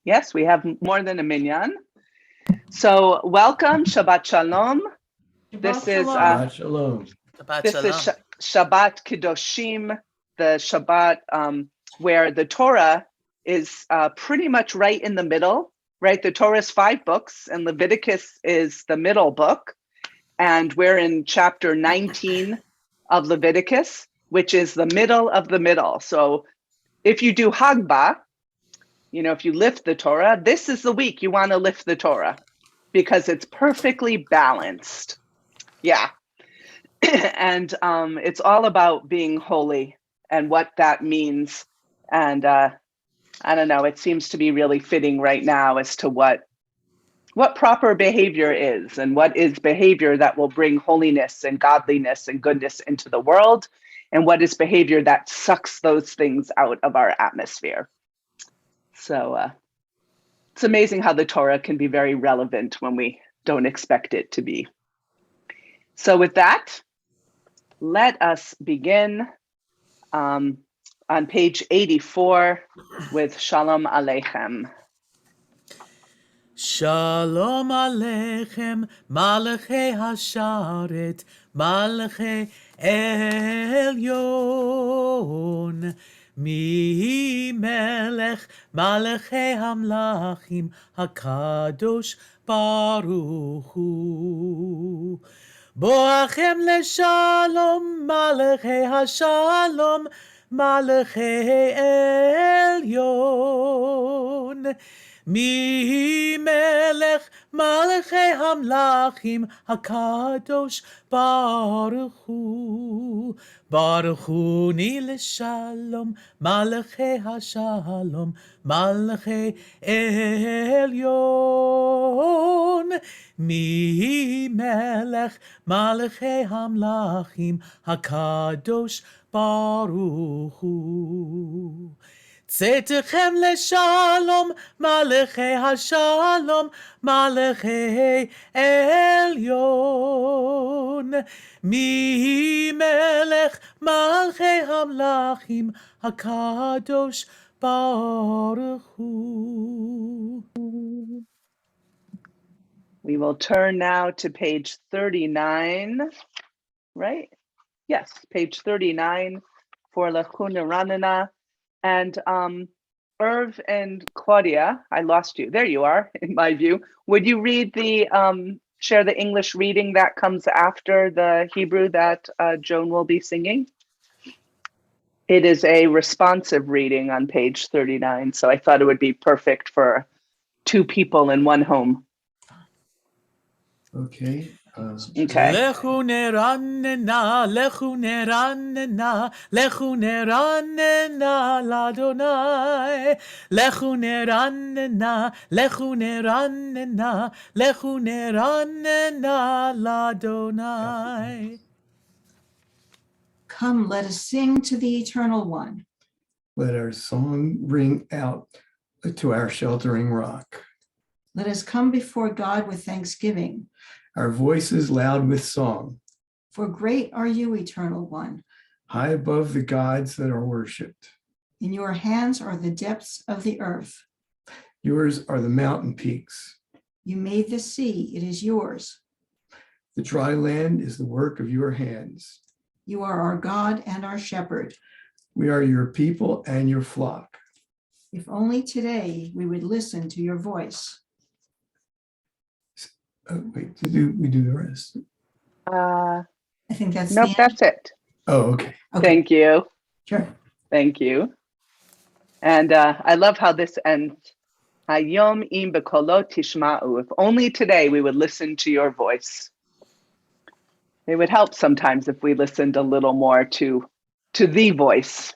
Yes, we have more than a minyan. So welcome, Shabbat Shalom. This is Shabbat Shalom. Shabbat Kedoshim, the Shabbat where the Torah is pretty much right in the middle, right? The Torah is 5 books, and Leviticus is the middle book, and we're in chapter 19 of Leviticus, which is the middle of the middle. So if you do Hagbah, if you lift the Torah, this is the week you want to lift the Torah because it's perfectly balanced. Yeah. And it's all about being holy and what that means. And I don't know, it seems to be really fitting right now as to what proper behavior is and what is behavior that will bring holiness and godliness and goodness into the world, and what is behavior that sucks those things out of our atmosphere. So it's amazing how the Torah can be very relevant when we don't expect it to be. So with that, let us begin on page 84 with Shalom Aleichem. Shalom Aleichem, Malachei Hasharet, Malachei Elyon. Mi melech malachei hamlachim hakadosh baruch hu. Boachem leshalom malachei hashalom malachei elyon. Mi melech malachei hamlachim hakadosh baruch hu. Baruch hu ni leshalom malachei hashalom malachei elyon. Mi melech malachei hamlachim hakadosh baruch hu. Tzetechem leshalom, malachei hashalom, malachei elyon. Mi melech malachei hamlachim, hakadosh baruch hu. We will turn now to page 39, right? Yes, page 39 for Lechuna Ranana. And Irv and Claudia, I lost you. There you are, in my view. Would you read share the English reading that comes after the Hebrew that Joan will be singing? It is a responsive reading on page 39, so I thought it would be perfect for 2 people in one home. Okay. Lechu neranena, lechu neranena, lechu neranena l'Adonai. Lechu neranena, lechu neranena, lechu neranena l'Adonai. Come, let us sing to the Eternal One. Let our song ring out to our sheltering rock. Let us come before God with thanksgiving. Our voices loud with song. For great are you, Eternal One. High above the gods that are worshipped. In your hands are the depths of the earth. Yours are the mountain peaks. You made the sea, it is yours. The dry land is the work of your hands. You are our God and our shepherd. We are your people and your flock. If only today we would listen to your voice. Wait, we do the rest? I think that's Nope, that's it. Oh, okay. Thank you. Sure. Thank you. And I love how this ends. Hayom im bekolot tishma'u. If only today we would listen to your voice. It would help sometimes if we listened a little more to the voice.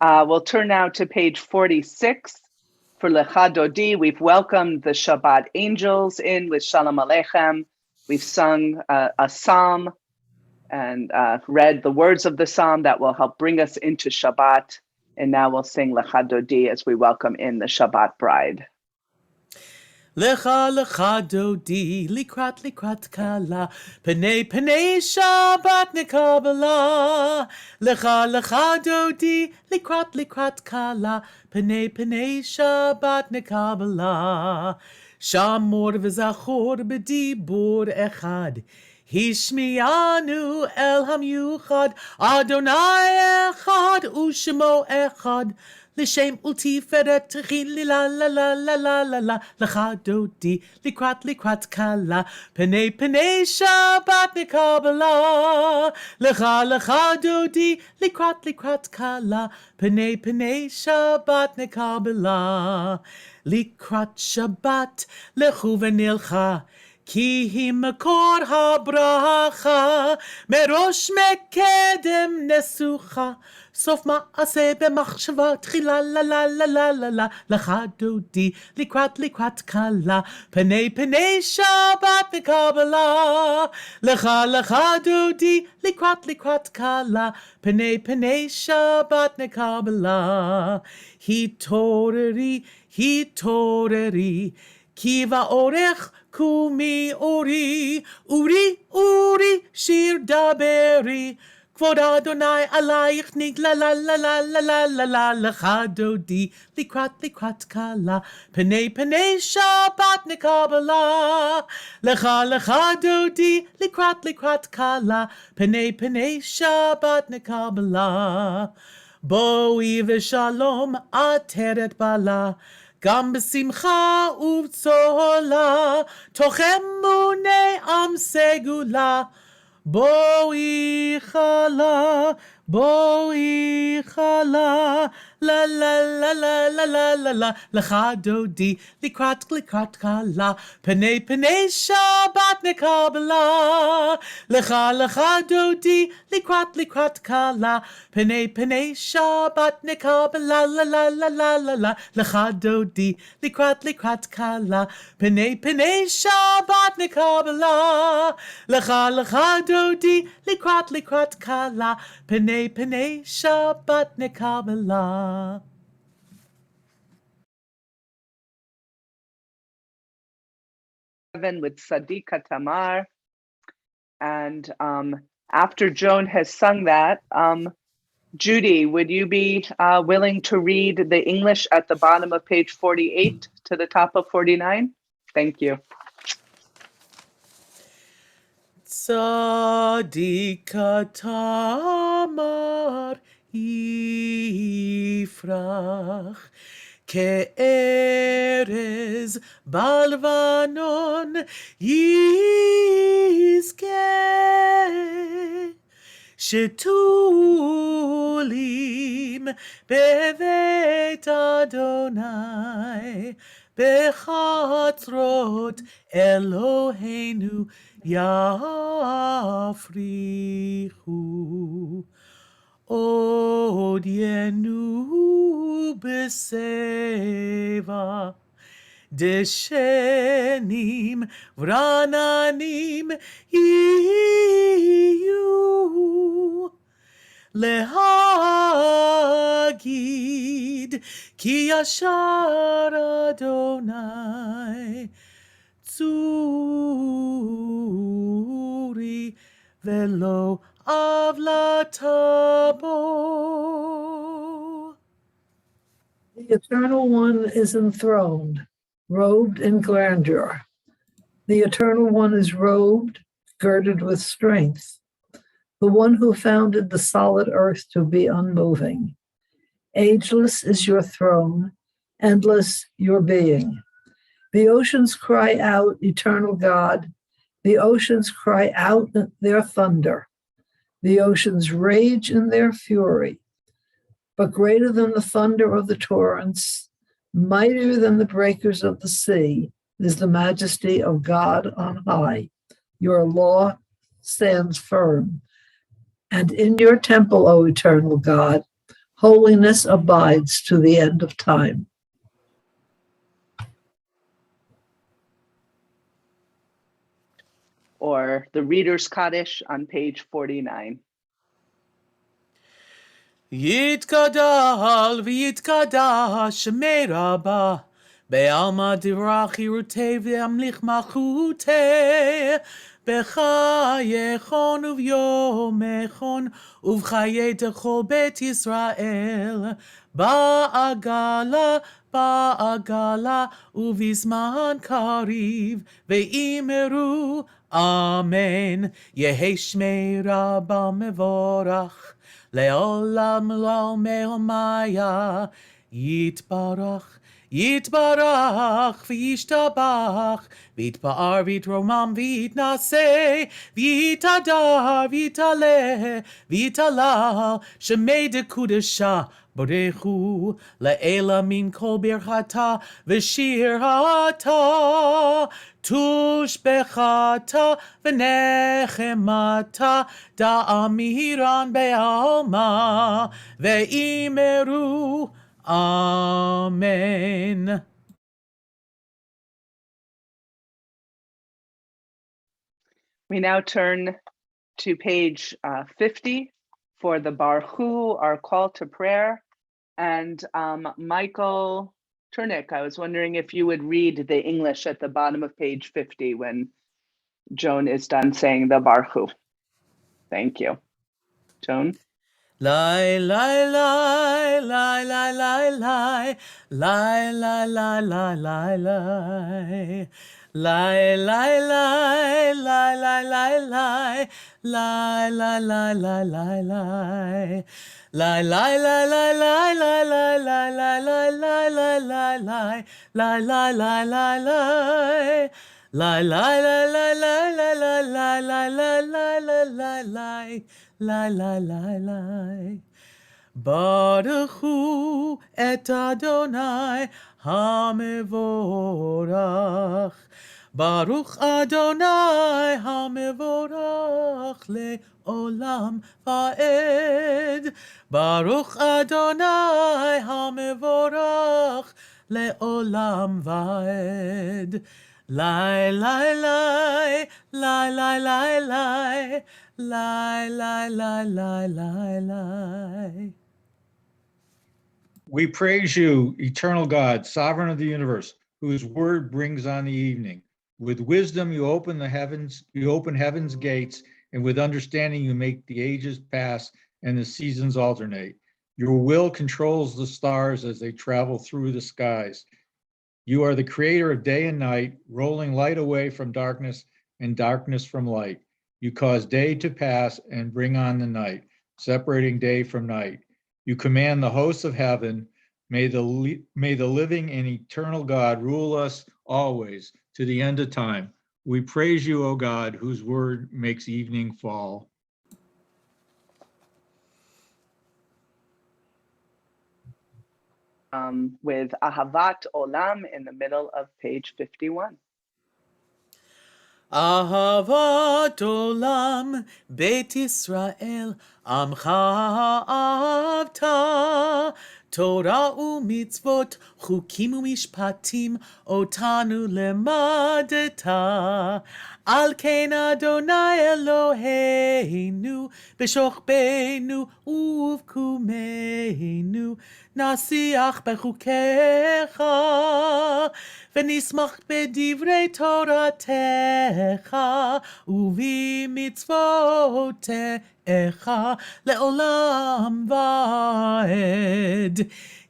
We'll turn now to page 46. For Lecha Dodi, we've welcomed the Shabbat angels in with Shalom Aleichem. We've sung a psalm and read the words of the psalm that will help bring us into Shabbat. And now we'll sing Lecha Dodi as we welcome in the Shabbat bride. Lecha lecha dodi, likrat kala, Penei penei Shabbat nekabala. Lecha lecha dodi, likrat kala, Penei penei Shabbat nekabala. Shamor v'zachor b'dibur echad, Hishmiyanu el hamyuchad, Adonai echad u'shemo echad. L'shem ultiferet techin la la la la la la la lecha dodi likrat kala penei Shabbat nekabala lecha dodi likrat kala penei Shabbat nekabala likrat Shabbat lechu v'nilcha כי היא מקור הברכה, מראש מקדם נסוכה, סוף מעשה במחשבה, תחילה לה לה לה לה לה לה, לך דודי לקראת קלה, פני שבת נקבלה, לך דודי לקראת קלה, פני שבת נקבלה, התעוררי, כי באורך קומי אורי, שיר דברי, כבוד אדוני עלייך נגלה לה לה לה לה לה לה לה לך דודי לקראת קלה, פני שבת נקבלה, לך דודי לקראת קלה, פני שבת נקבלה, בואי ושלום עטרת בעלה, גם בשמחה ובצהלה, תוך אמוני עם סגולה, בואי חלה, לה לה לה לה לה לה לה לה, לך דודי לקראת קלה, פני שבת נקבלה, לך דודי לקראת קלה, פני שבת נקבלה, לה לה לה לה לה לה, לך דודי לקראת קלה, פני שבת נקבלה, לך דודי לקראת קלה, פני שבת נקבלה. With Sadiqa Tamar. And after Joan has sung that, Judy, would you be willing to read the English at the bottom of page 48 to the top of 49? Thank you. Sadiqa Tamar yifrach כארז בלבנון יזכה, שתולים בבית אדוני, בחצרות אלוהינו יפריחו. עוד ינו בשיבה, דשנים ורעננים יהיו, להגיד כי ישר אדוני, צורי ולא The Eternal One is enthroned, robed in grandeur. The Eternal One is robed, girded with strength. The one who founded the solid earth to be unmoving. Ageless is your throne, endless your being. The oceans cry out, Eternal God. The oceans cry out their thunder. The oceans rage in their fury. But greater than the thunder of the torrents, mightier than the breakers of the sea, is the majesty of God on high. Your law stands firm. And in your temple, O eternal God, holiness abides to the end of time. Or the Reader's Kaddish on page 49. יתגדל ויתקדש שמי רבה בעלמא דברה חירותי והמליך מלכותי, בחייכון וביומכון ובחיי כל בית ישראל, בעגלה ובזמן קריב, ואמרו אמן. יהי שמי רבה מבורך, לעולם לעולמיה יתברך. יתברך וישתבח, ויתפאר ויתרומם ויתנשא, ויתהדר ויתעלה ויתהלל, שמי דקודשה ברך הוא לעילה מן כל ברכתה ושירתה, תושבחתה ונחמתה, דאמירן בעלמא, ואמרו Amen. We now turn to page 50 for the Baruch, our call to prayer. And Michael Turnick, I was wondering if you would read the English at the bottom of page 50 when Joan is done saying the Baruch. Thank you. Joan? Lai, lai, lai, lai, lai, lai, lai, lai, lai, lai, lai, lai, lai. Lai, lai, lai, lai, lai, lai, lai, lai, lai, lai, lai, lai, lai. Lai, lai, lai, lai, lai, lai, lai, lai, lai, lai, lai, lai, lai, lai, lai, lai, lai, lai, lai. Lai, lai, lai, lai, lai, lai, lai, lai, lai, lai, lai, lai, lai. Lai, lai, lai, lai. Baruch hu et Adonai hamevorach. Baruch Adonai hamevorach le'olam va'ed. Baruch Adonai hamevorach le'olam va'ed. Lai, lai, lai, lai, lai, lai, lai, lai, lai, lai, lai, lai, lai. We praise you, eternal God, sovereign of the universe, whose word brings on the evening. With wisdom you open heaven's gates, and with understanding you make the ages pass and the seasons alternate. Your will controls the stars as they travel through the skies. You are the creator of day and night, rolling light away from darkness and darkness from light. You cause day to pass and bring on the night, separating day from night. You command the hosts of heaven. May the living and eternal God rule us always to the end of time. We praise you, O God, whose word makes evening fall. With Ahavat Olam in the middle of page 51. Ahavat olam Beit Yisrael Amcha Avta, Torah u'mitzvot chukim u'mishpatim otanu lemadeta. Al ken Adonai Eloheinu b'shochbeinu uvkumeinu nasiach bechukecha v'nismach b'divrei Toratecha u'v'mitzvotecha le'olam va'ed.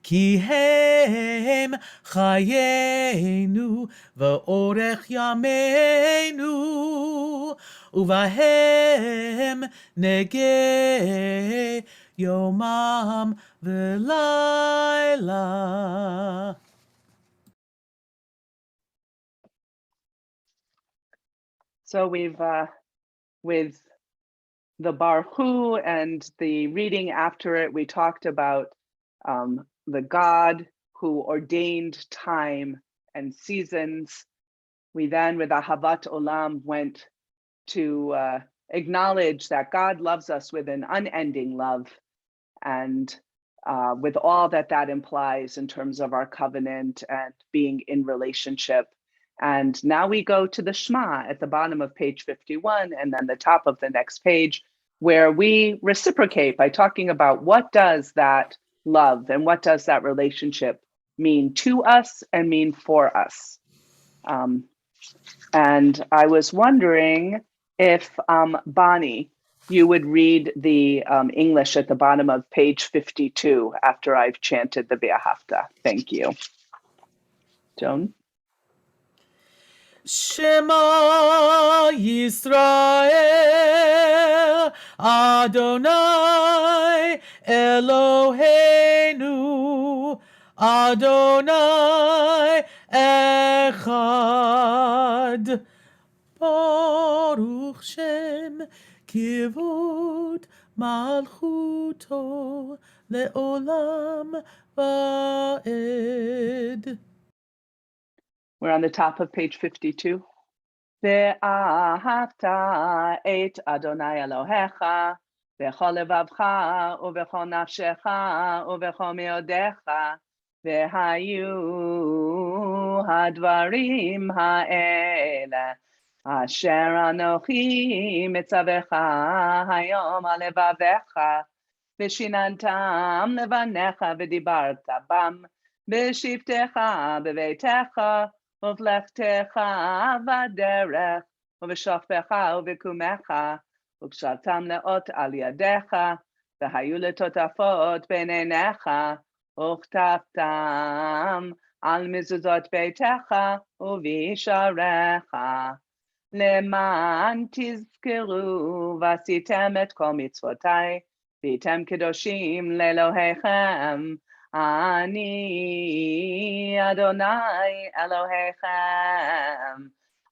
Ki hem chayenu v'orech yameinu uvahem nege yomam v'layla. So we've, with the Baruch and the reading after it, we talked about the God who ordained time and seasons. We then, with Ahavat Olam, went to acknowledge that God loves us with an unending love, and with all that that implies in terms of our covenant and being in relationship. And now we go to the Shema at the bottom of page 51 and then the top of the next page, where we reciprocate by talking about what does that love and what does that relationship mean to us and mean for us. And I was wondering if Bonnie, you would read the English at the bottom of page 52 after I've chanted the V'ahavta. Thank you. Joan? Shema Yisrael, Adonai Eloheinu, Adonai Echad. Baruch Shem Kivod Malchuto Leolam Vaed. We're on the top of page 52. Ve'ahavta et Adonai Elohecha v'chol levavcha u'v'chol nafshecha u'v'chol meodecha ve'hayu hadvarim ha'ele asher anochi mitzavecha hayom alevavecha v'shinantam levanecha v'dibarta bam b'shivtecha b'veitecha ובלכתך בדרך, ובשופך ובקומך, וקשרתם לאות על ידיך, והיו לטוטפות בין עיניך, וכתבתם על מזוזות ביתך ובישעריך, למען תזכרו ועשיתם את כל מצוותיי, והייתם קדושים לאלוהיכם, אני אדוני אלוהיכם,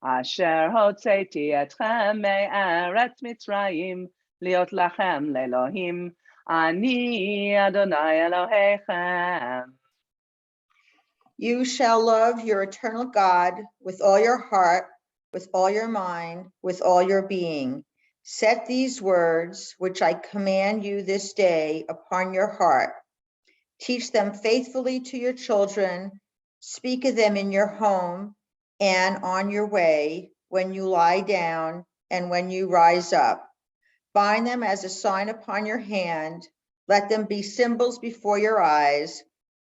אשר הוצאתי אתכם מארץ מצרים, להיות לכם לאלוהים, אני אדוני אלוהיכם. You shall love your eternal God with all your heart, with all your mind, with all your being. Set these words, which I command you this day, upon your heart. Teach them faithfully to your children. Speak of them in your home and on your way, when you lie down and when you rise up. Bind them as a sign upon your hand. Let them be symbols before your eyes.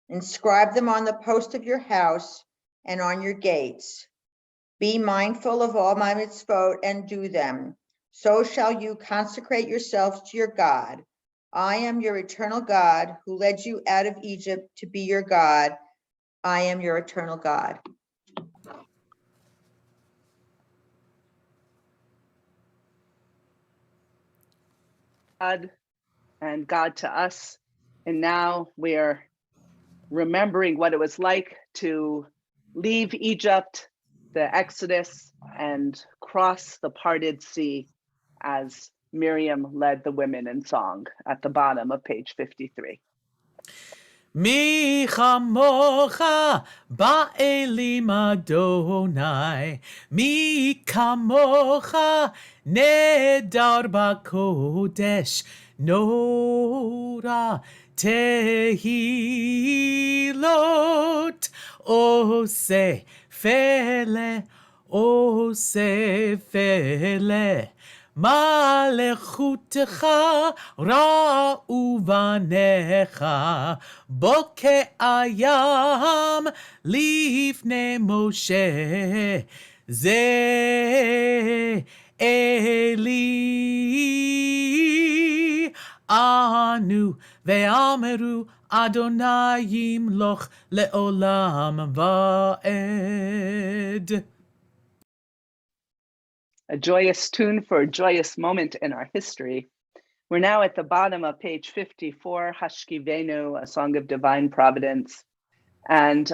Inscribe them on the post of your house and on your gates. Be mindful of all my mitzvot and do them. So shall you consecrate yourselves to your God. I am your eternal God who led you out of Egypt to be your God. I am your eternal God. God and God to us. And now we're remembering what it was like to leave Egypt, the Exodus, and cross the parted sea as Miriam led the women in song at the bottom of page 53. מי כמוך באלים אדוני, מי כמוך נדר בקודש, נורא תהילות, עושה פלא, עושה פלא. מלכותך ראו בניך, בוקע הים לפני משה, זה אלי אנו, ואמרו אדוני ימלוך לעולם ועד. A joyous tune for a joyous moment in our history. We're now at the bottom of page 54, Hashkivenu, a song of divine providence. And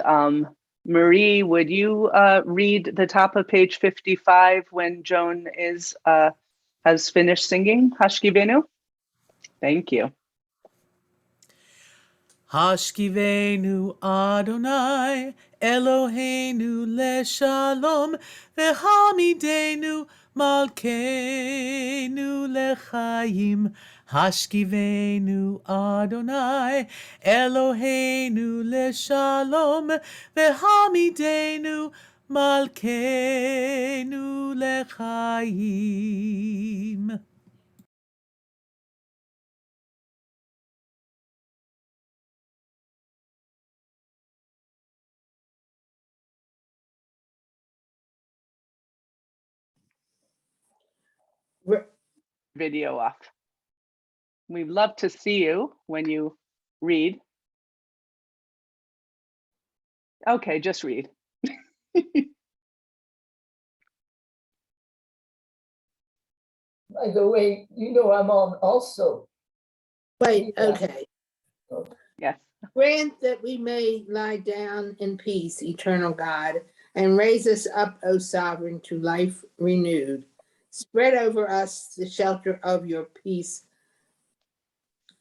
Marie, would you read the top of page 55 when Joan has finished singing Hashkivenu? Thank you. Hashkivenu Adonai Eloheinu leshalom v'hamidenu malkeinu lechayim. Hashkivenu Adonai Eloheinu leshalom v'hamidenu malkeinu lechayim. Video off. We'd love to see you when you read. Okay, just read. By the way, you know I'm on also. Wait, Yeah. okay. Yes. Grant that we may lie down in peace, eternal God, and raise us up, O sovereign, to life renewed. Spread over us the shelter of your peace.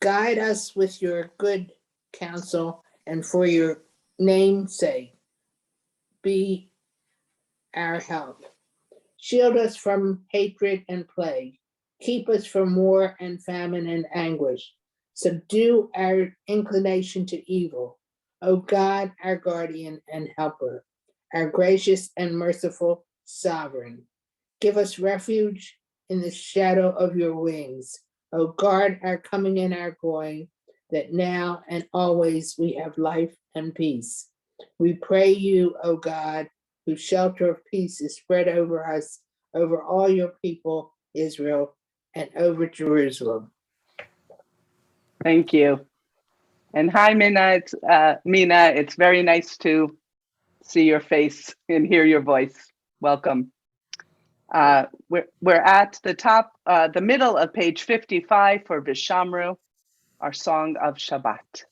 Guide us with your good counsel, and for your name's sake, be our help. Shield us from hatred and plague. Keep us from war and famine and anguish. Subdue our inclination to evil. O God, our guardian and helper, our gracious and merciful sovereign. Give us refuge in the shadow of your wings. O guard our coming and our going, that now and always we have life and peace. We pray you, O God, whose shelter of peace is spread over us, over all your people, Israel, and over Jerusalem. Thank you. And hi, Mina. It's Mina. It's very nice to see your face and hear your voice. Welcome. We're at the top, the middle of page 55 for Vishamru, our song of Shabbat.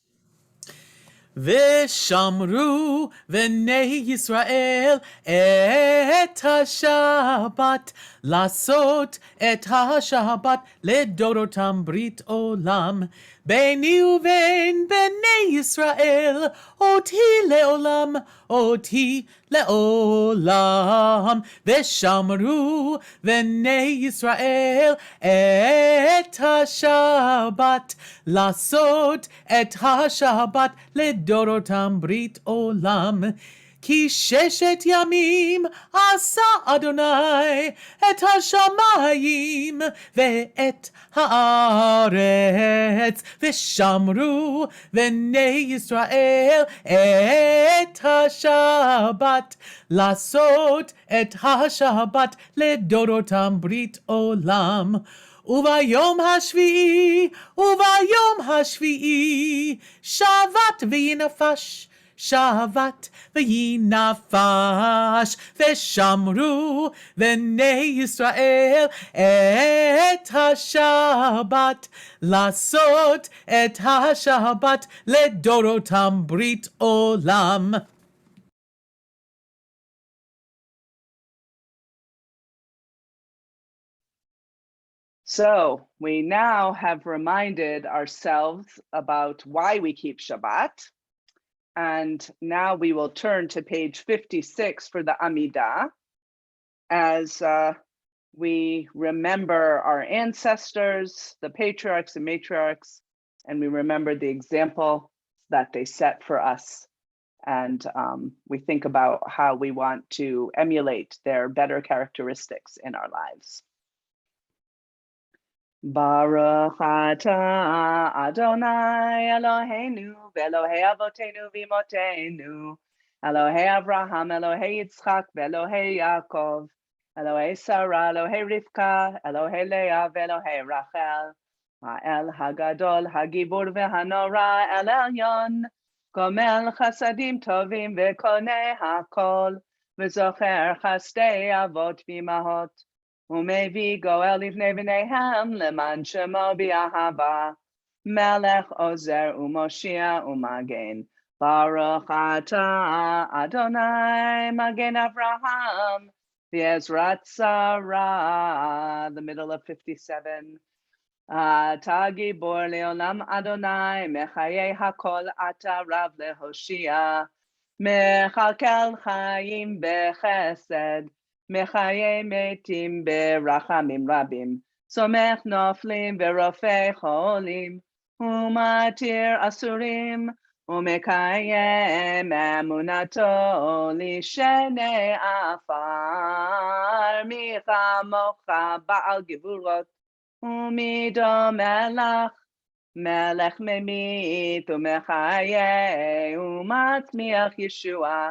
ושמרו בני ישראל את השבת, לעשות את השבת לדורותם ברית עולם. ביני ובין בני ישראל, אותי לעולם, אותי לעולם. ושמרו בני ישראל את השבת, לעשות את השבת לדורותם ברית עולם. כי 6 ימים עשה אדוני את השמיים ואת הארץ, ושמרו בני ישראל את השבת, לעשות את השבת לדורותם ברית עולם. וביום השביעי, שבת וינפש, שבת וינפש, ושמרו בני ישראל את השבת, לעשות את השבת לדורותם ברית עולם. So we now have reminded ourselves about why we keep Shabbat. And now we will turn to page 56 for the Amidah as we remember our ancestors, the patriarchs and matriarchs, and we remember the example that they set for us. And we think about how we want to emulate their better characteristics in our lives. Baruch atah Adonai Eloheinu v'Elohei Avotenu v'Imotenu, Elohei Avraham, Elohei Yitzchak, v'Elohei Yaakov, Elohei Sarah, Elohei Rivka, Elohei Leah, v'Elohei Rachel, Ha'el Hagadol, Hagibur v'Hanora, El Elyon, Gomel Chasadim Tovim v'Konei Hakol, v'Zocher Chasdei Avot v'Imahot, ומביא גואל לפני בניהם למען שמו באהבה, מלך עוזר ומושיע ומגן. ברוך אתה אדוני מגן אברהם, בעזרת שרה, the middle of 57. אתה גיבור לעולם אדוני, מחיי הכל אתה רב להושיע, מכלכל חיים בחסד, מחיי מתים ברחמים רבים, סומך נופלים ורופא חולים, ומתיר אסורים, ומקיים אמונתו לשני עפר, מי כמוך בעל גבורות, ומדומה לך, מלך ממית ומחיה, ומצמיח ישועה,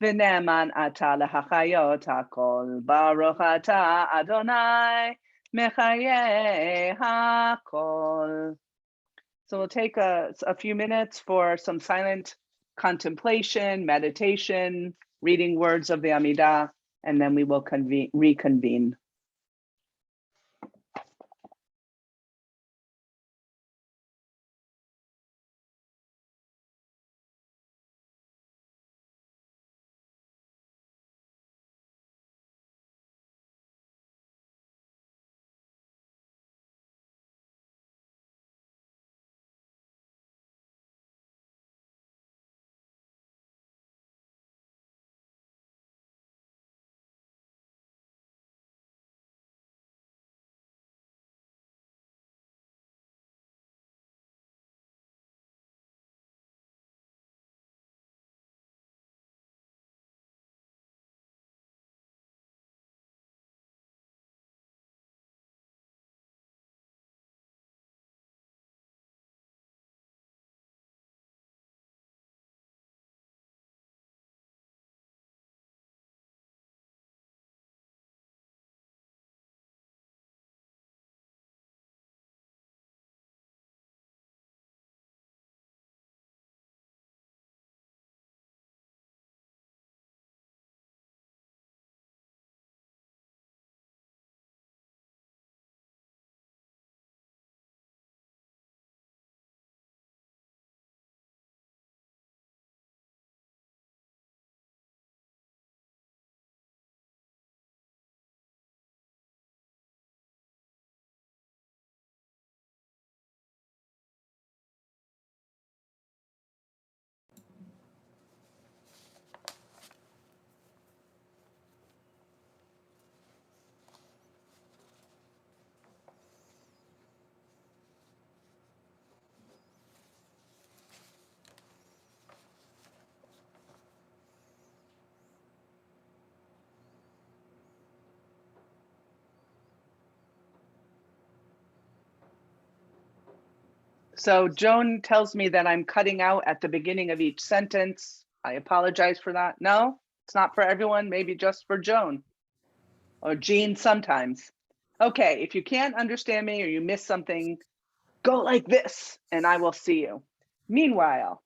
ונאמן אתה להחיות הכל. ברוך אתה אדוני Mechaye hakol. So we'll take a few minutes for some silent contemplation, meditation, reading words of the Amidah, and then we will reconvene. So Joan tells me that I'm cutting out at the beginning of each sentence. I apologize for that. No, it's not for everyone, maybe just for Joan or Jean sometimes. Okay, if you can't understand me or you miss something, go like this and I will see you. Meanwhile,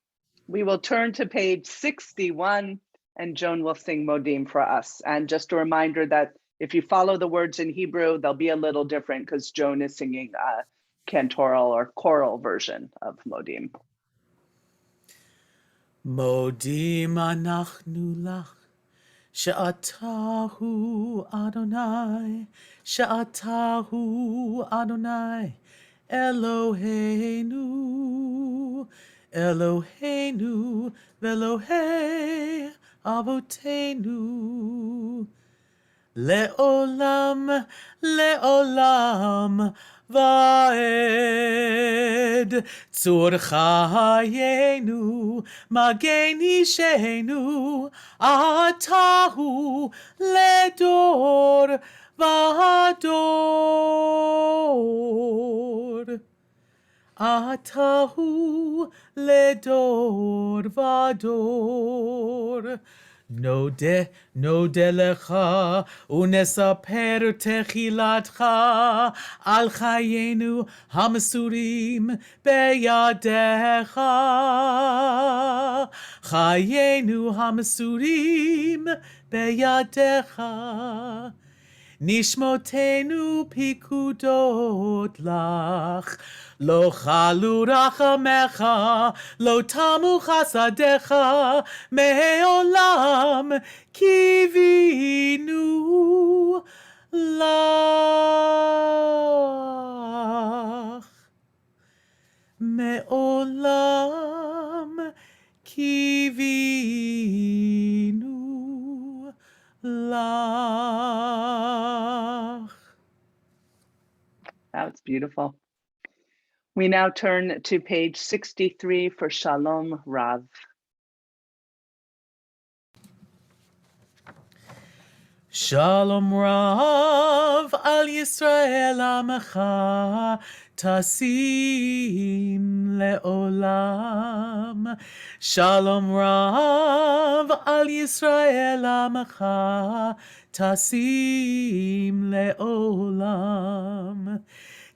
we will turn to page 61 and Joan will sing Modim for us. And just a reminder that if you follow the words in Hebrew, they'll be a little different because Joan is singing a cantoral or choral version of Modim. Modim anachnu lach, she'atahu Adonai, she'atahu Adonai, Eloheinu, Eloheinu, Velohei Avotenu. Le'olam, le'olam, va'ed, tzur chayenu, magen ishenu, atahu, ledor, v'ador. Atahu ledor vador. Node lecha unesaper techilatcha al chayenu hamasurim beyadecha. Chayenu hamasurim beyadecha. Nishmotenu pikudot lach, lo chalu rachamecha, lo tamu chasadecha, me'olam kivinu lach. Me'olam kivinu lach. That's beautiful. We now turn to page 63 for Shalom Rav. Shalom Rav al Yisrael Amecha Tasim Leolam. Shalom Rav al Yisrael Amecha Tasim Leolam.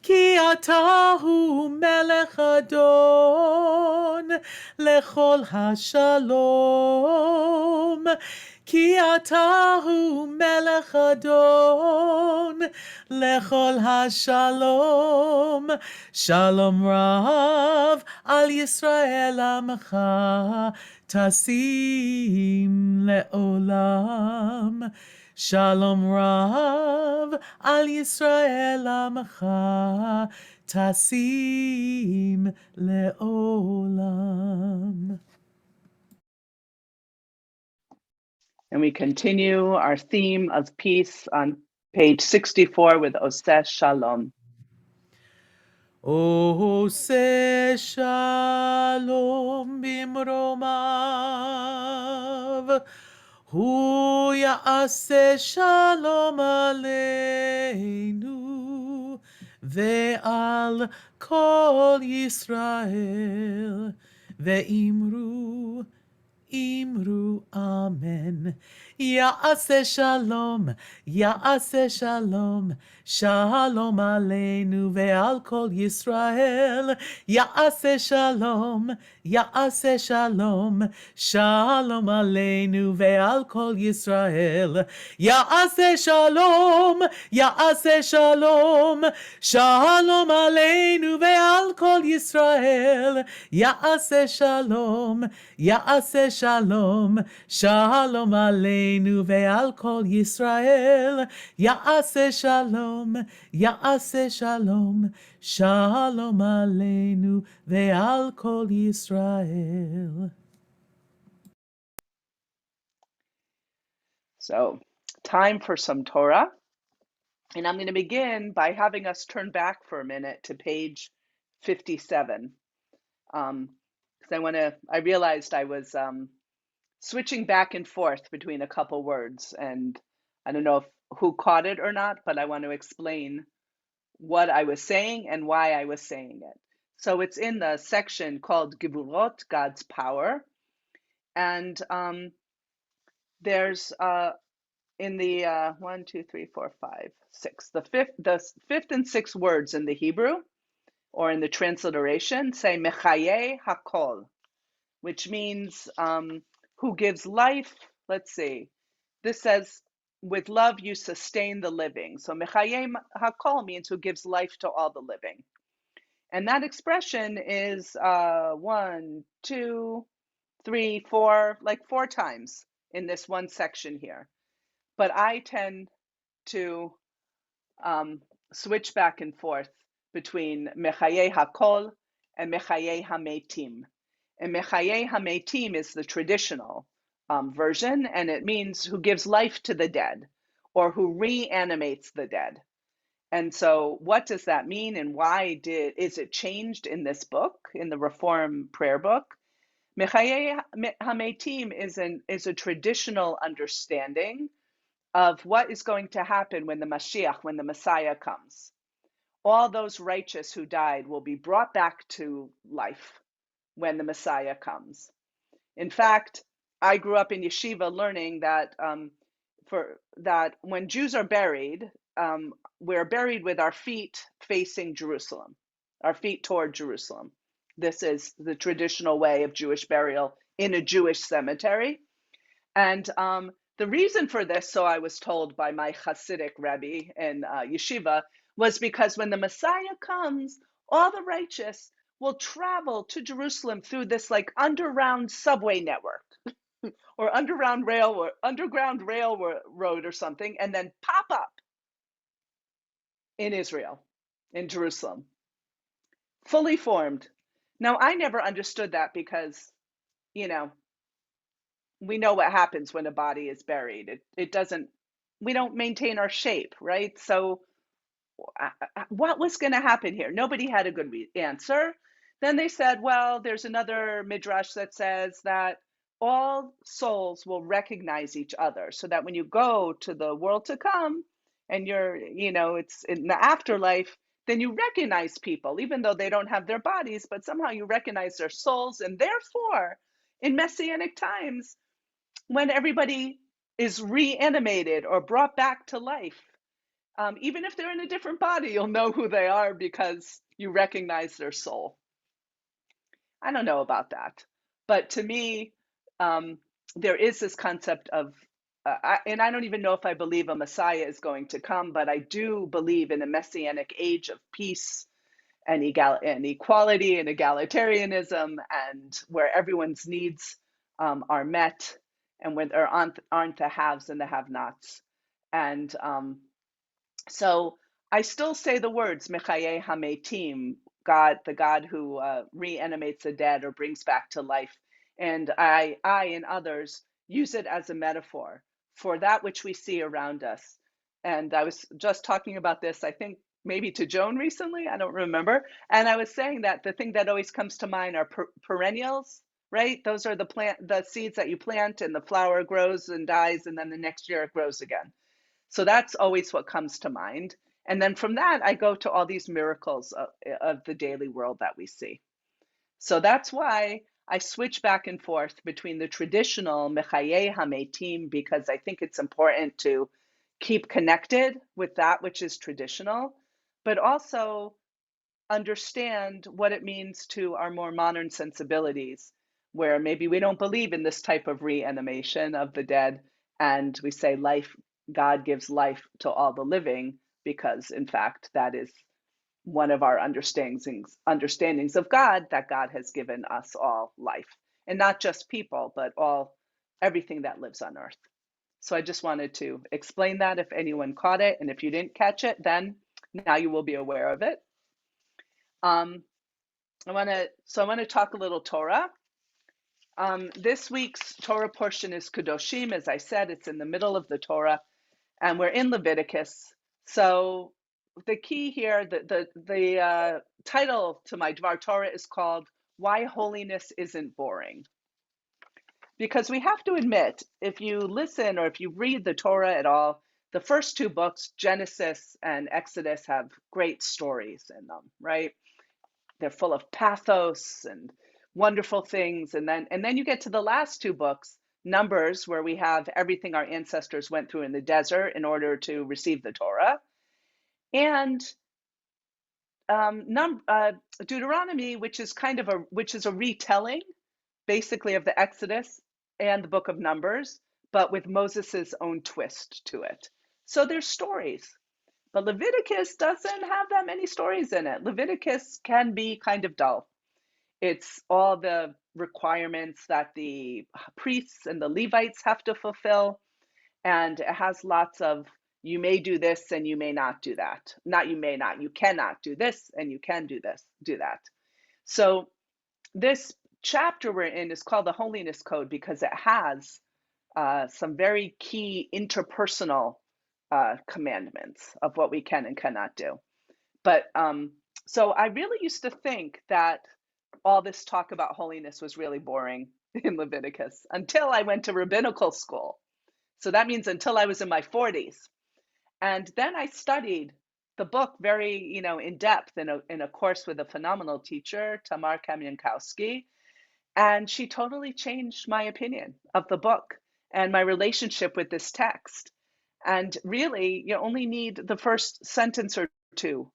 Ki atahu melech adon lechol hashalom. Ki atahu melech adon lechol hashalom. Shalom Rav al Yisrael Amecha tasim leolam. Shalom Rav al Yisrael Amecha tasim leolam. And we continue our theme of peace on page 64 with Oseh Shalom. Oseh Shalom bimromav. Hu ya'aseh shalom aleinu ve'al kol Yisrael ve'imru Imru Amen. Ya'aseh Shalom, Ya'aseh Shalom, Shalom Aleinu ve'al kol Yisrael. Ya'aseh Shalom, Ya'aseh Shalom, Shalom Aleinu ve'al kol Yisrael. Ya'aseh Shalom, Ya'aseh Shalom, Shalom Aleinu ve'al kol Yisrael. Ya'aseh Shalom, Ya'aseh Shalom, Shalom Aleinu ve'al kol Yisrael. Ya'aseh Shalom, Ya'aseh Shalom, Shalom Aleinu ve'al kol Yisrael. So, time for some Torah. And I'm going to begin by having us turn back for a minute to page 57. Because I realized I was switching back and forth between a couple words, and I don't know who caught it or not, but I want to explain what I was saying and why I was saying it. So it's in the section called Gevurot, God's power, and there's in the 1, 2, 3, 4, 5, 6, the fifth and sixth words in the Hebrew or in the transliteration say Mechaye Hakol, which means who gives life. Let's see. This says, with love you sustain the living. So Mechaye Hakol means who gives life to all the living. And that expression is 1, 2, 3, 4, like 4 times in this one section here. But I tend to switch back and forth between Mechaye Hakol and Mechaye Hametim. And Mechaye Hametim is the traditional version, and it means who gives life to the dead or who reanimates the dead. And so what does that mean, and why is it changed in this book, in the Reform prayer book? Mechaye Hametim is a traditional understanding of what is going to happen when the Mashiach, when the Messiah comes. All those righteous who died will be brought back to life when the Messiah comes. In fact, I grew up in yeshiva learning that when Jews are buried, we're buried with our feet facing Jerusalem, our feet toward Jerusalem. This is the traditional way of Jewish burial in a Jewish cemetery. And the reason for this, so I was told by my Hasidic Rebbe in yeshiva, was because when the Messiah comes, all the righteous will travel to Jerusalem through this like underground subway network or underground railroad or something, and then pop up in Israel, in Jerusalem, fully formed. Now, I never understood that because, we know what happens when a body is buried. We don't maintain our shape, right? So what was going to happen here? Nobody had a good answer. Then they said, well, there's another midrash that says that all souls will recognize each other, so that when you go to the world to come and you're, it's in the afterlife, then you recognize people, even though they don't have their bodies, but somehow you recognize their souls. And therefore, in Messianic times, when everybody is reanimated or brought back to life, even if they're in a different body, you'll know who they are because you recognize their soul. I don't know about that, but to me, there is this concept of, and I don't even know if I believe a Messiah is going to come, but I do believe in a messianic age of peace and equality and egalitarianism, and where everyone's needs are met, and when there aren't the haves and the have-nots. And so I still say the words Mechaye Hametim, God, the God who reanimates the dead or brings back to life. And I and others use it as a metaphor for that which we see around us. And I was just talking about this, I think maybe to Joan recently, I don't remember. And I was saying that the thing that always comes to mind are perennials, right? Those are the seeds that you plant, and the flower grows and dies, and then the next year it grows again. So that's always what comes to mind. And then from that, I go to all these miracles of the daily world that we see. So that's why I switch back and forth between the traditional Mechaye Hametim, because I think it's important to keep connected with that which is traditional, but also understand what it means to our more modern sensibilities, where maybe we don't believe in this type of reanimation of the dead, and we say life, God gives life to all the living, because in fact that is one of our understandings of God, that God has given us all life, and not just people, but everything that lives on earth. So I just wanted to explain that if anyone caught it, and if you didn't catch it, then now you will be aware of it. I want to talk a little Torah. This week's Torah portion is Kedoshim. As I said, it's in the middle of the Torah, and we're in Leviticus. So the key here, the title to my Dvar Torah is called "Why Holiness Isn't Boring." Because we have to admit, if you listen or if you read the Torah at all, the first two books, Genesis and Exodus, have great stories in them, right? They're full of pathos and wonderful things. And then you get to the last two books, Numbers, where we have everything our ancestors went through in the desert in order to receive the Torah, and Deuteronomy, which is a retelling, basically, of the Exodus and the book of Numbers, but with Moses's own twist to it. So there's stories. But Leviticus doesn't have that many stories in it. Leviticus can be kind of dull. It's all the requirements that the priests and the Levites have to fulfill. And it has lots of, you may do this and you may not do that. Not you may not, you cannot do this and you can do that. So this chapter we're in is called the Holiness Code because it has some very key interpersonal commandments of what we can and cannot do. But so I really used to think that all this talk about holiness was really boring in Leviticus until I went to rabbinical school. So that means until I was in my 40s. And then I studied the book very, in depth in a course with a phenomenal teacher, Tamar Kamyankowski. And she totally changed my opinion of the book and my relationship with this text. And really, you only need the first sentence or two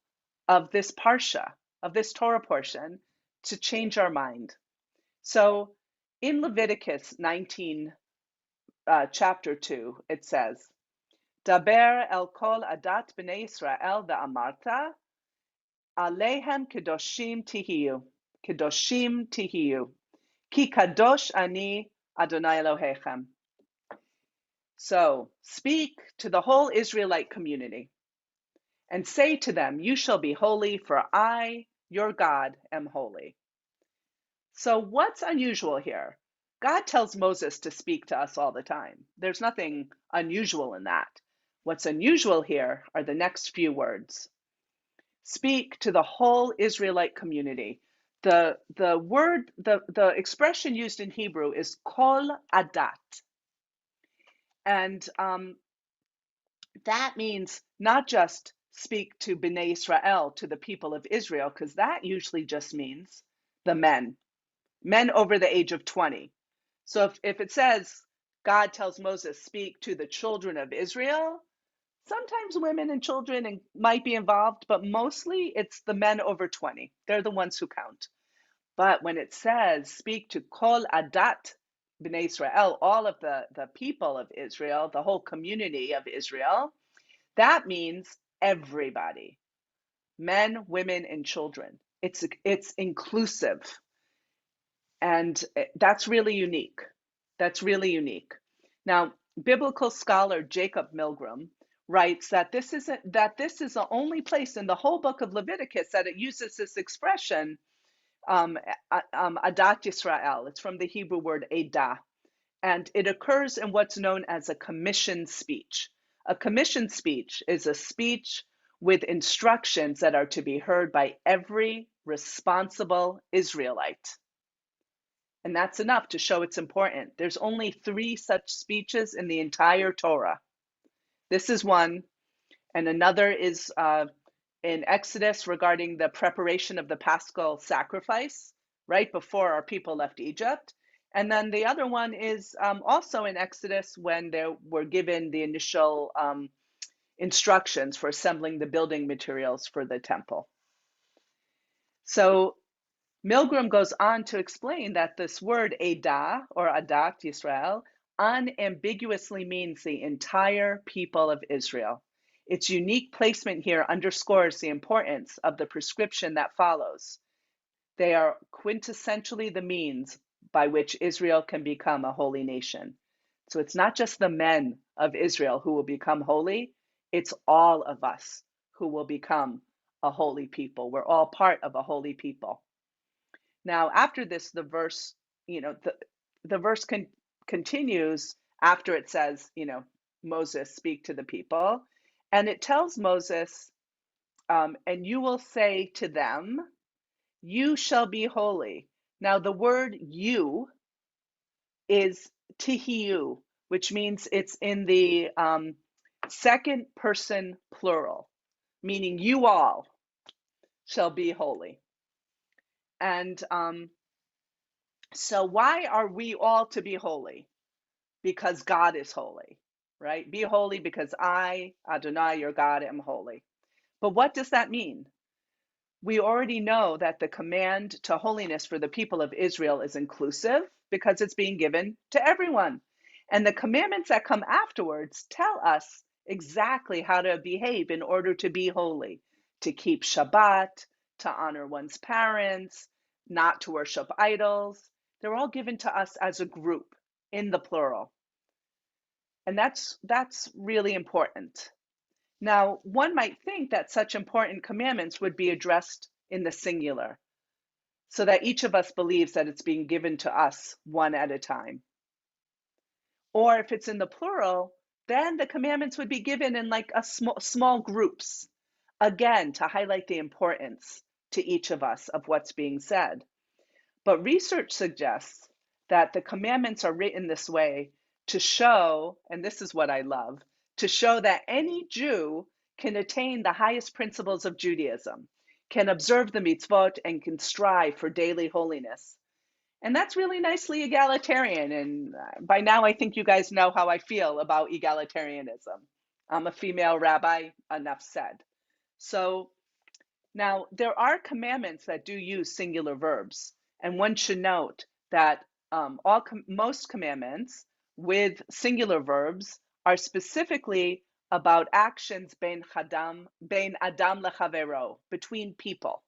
of this parsha, of this Torah portion, to change our mind. So in Leviticus 19, chapter 2, it says, Daber el kol adat b'nei Yisrael ve'amarta, alehem kedoshim tihiyu, ki kadosh ani Adonai Elohechem. So speak to the whole Israelite community and say to them, you shall be holy, for I, your God, am holy. So what's unusual here? God tells Moses to speak to us all the time. There's nothing unusual in that. What's unusual here are the next few words. Speak to the whole Israelite community. the expression used in Hebrew is kol adat. And that means not just speak to Bnei Israel, to the people of Israel, because that usually just means the men over the age of 20. So if it says God tells Moses, speak to the children of Israel, sometimes women and children might be involved, but mostly it's the men over 20. They're the ones who count. But when it says speak to kol adat Bnei Israel, all of the people of Israel, the whole community of Israel, that means everybody, men, women, and children. It's inclusive. And that's really unique. That's really unique. Now, biblical scholar Jacob Milgram writes that this is the only place in the whole book of Leviticus that it uses this expression, Adat Yisrael. It's from the Hebrew word Edah, and it occurs in what's known as a commissioned speech. A commissioned speech is a speech with instructions that are to be heard by every responsible Israelite. And that's enough to show it's important. There's only 3 such speeches in the entire Torah. This is one, and another is in Exodus regarding the preparation of the Paschal sacrifice, right before our people left Egypt. And then the other one is also in Exodus when they were given the initial instructions for assembling the building materials for the temple. So Milgram goes on to explain that this word Edah or Adat Yisrael unambiguously means the entire people of Israel. Its unique placement here underscores the importance of the prescription that follows. They are quintessentially the means by which Israel can become a holy nation. So it's not just the men of Israel who will become holy, it's all of us who will become a holy people. We're all part of a holy people. Now, after this, the verse, the verse continues after it says, Moses, speak to the people. And it tells Moses, and you will say to them, you shall be holy. Now, the word you is tihiyu, which means it's in the second person plural, meaning you all shall be holy. And so why are we all to be holy? Because God is holy, right? Be holy because I, Adonai, your God, am holy. But what does that mean? We already know that the command to holiness for the people of Israel is inclusive because it's being given to everyone. And the commandments that come afterwards tell us exactly how to behave in order to be holy, to keep Shabbat, to honor one's parents, not to worship idols. They're all given to us as a group in the plural. And that's really important. Now, one might think that such important commandments would be addressed in the singular, so that each of us believes that it's being given to us one at a time. Or if it's in the plural, then the commandments would be given in like a small groups, again, to highlight the importance to each of us of what's being said. But research suggests that the commandments are written this way to show, and this is what I love, to show that any Jew can attain the highest principles of Judaism, can observe the mitzvot, and can strive for daily holiness. And that's really nicely egalitarian. And by now, I think you guys know how I feel about egalitarianism. I'm a female rabbi, enough said. So now there are commandments that do use singular verbs. And one should note that most commandments with singular verbs are specifically about actions bein adam lechavero, between people.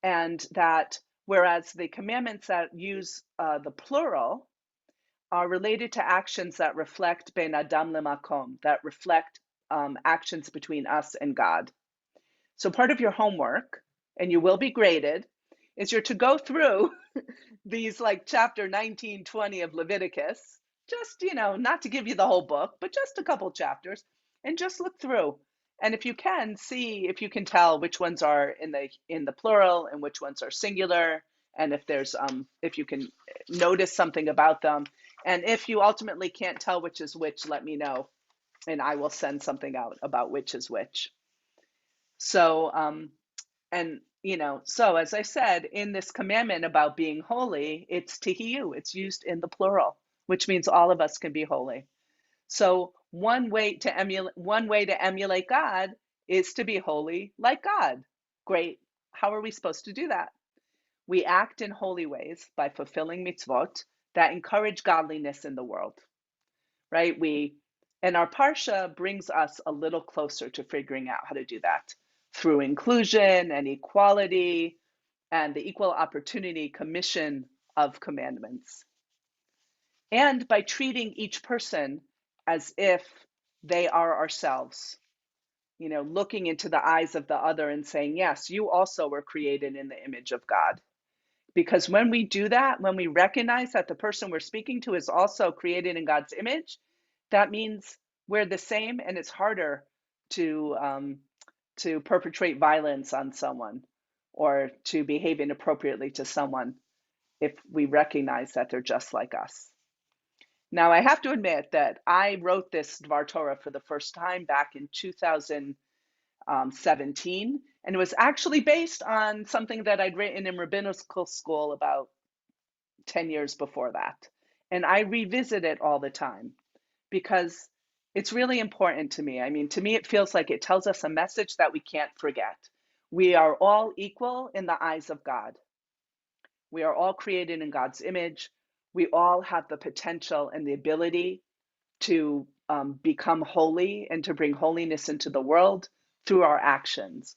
And that whereas the commandments that use the plural are related to actions that reflect bein adam lemakom, that reflect actions between us and God. So part of your homework, and you will be graded, is you're to go through these like chapter 19, 20 of Leviticus, just, not to give you the whole book, but just a couple chapters, and just look through And if you can, see if you can tell which ones are in the plural and which ones are singular, and if you can notice something about them. And if you ultimately can't tell which is which, let me know, and I will send something out about which is which. So, so as I said, in this commandment about being holy, it's tihiyu, it's used in the plural, which means all of us can be holy. So one way to emulate God is to be holy like God. Great. How are we supposed to do that? We act in holy ways by fulfilling mitzvot that encourage godliness in the world, right? And our parsha brings us a little closer to figuring out how to do that through inclusion and equality and the equal opportunity commission of commandments. And by treating each person as if they are ourselves, looking into the eyes of the other and saying, yes, you also were created in the image of God. Because when we do that, when we recognize that the person we're speaking to is also created in God's image, that means we're the same, and it's harder to perpetrate violence on someone or to behave inappropriately to someone if we recognize that they're just like us. Now, I have to admit that I wrote this Dvar Torah for the first time back in 2017, and it was actually based on something that I'd written in rabbinical school about 10 years before that. And I revisit it all the time because it's really important to me. I mean, to me, it feels like it tells us a message that we can't forget. We are all equal in the eyes of God. We are all created in God's image. We all have the potential and the ability to become holy and to bring holiness into the world through our actions.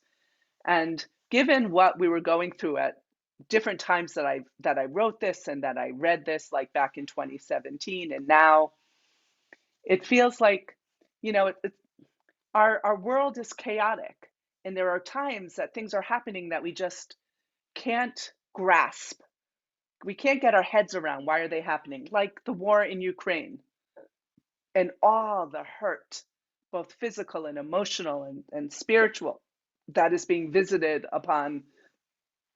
And given what we were going through at different times that I wrote this and that I read this, like back in 2017, and now it feels like, our world is chaotic, and there are times that things are happening that we just can't grasp. We can't get our heads around why are they happening, like the war in Ukraine and all the hurt, both physical and emotional and spiritual, that is being visited upon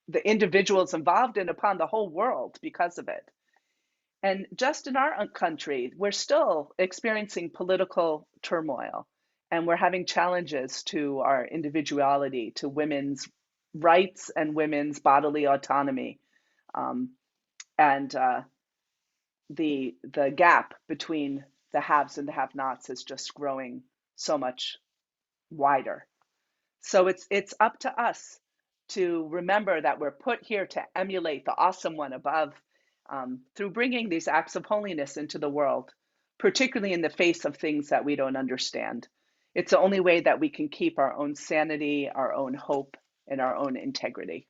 the individuals involved and upon the whole world because of it. And just in our country, we're still experiencing political turmoil, and we're having challenges to our individuality, to women's rights and women's bodily autonomy. And the gap between the haves and the have-nots is just growing so much wider. So it's up to us to remember that we're put here to emulate the awesome one above, through bringing these acts of holiness into the world, particularly in the face of things that we don't understand. It's the only way that we can keep our own sanity, our own hope, and our own integrity.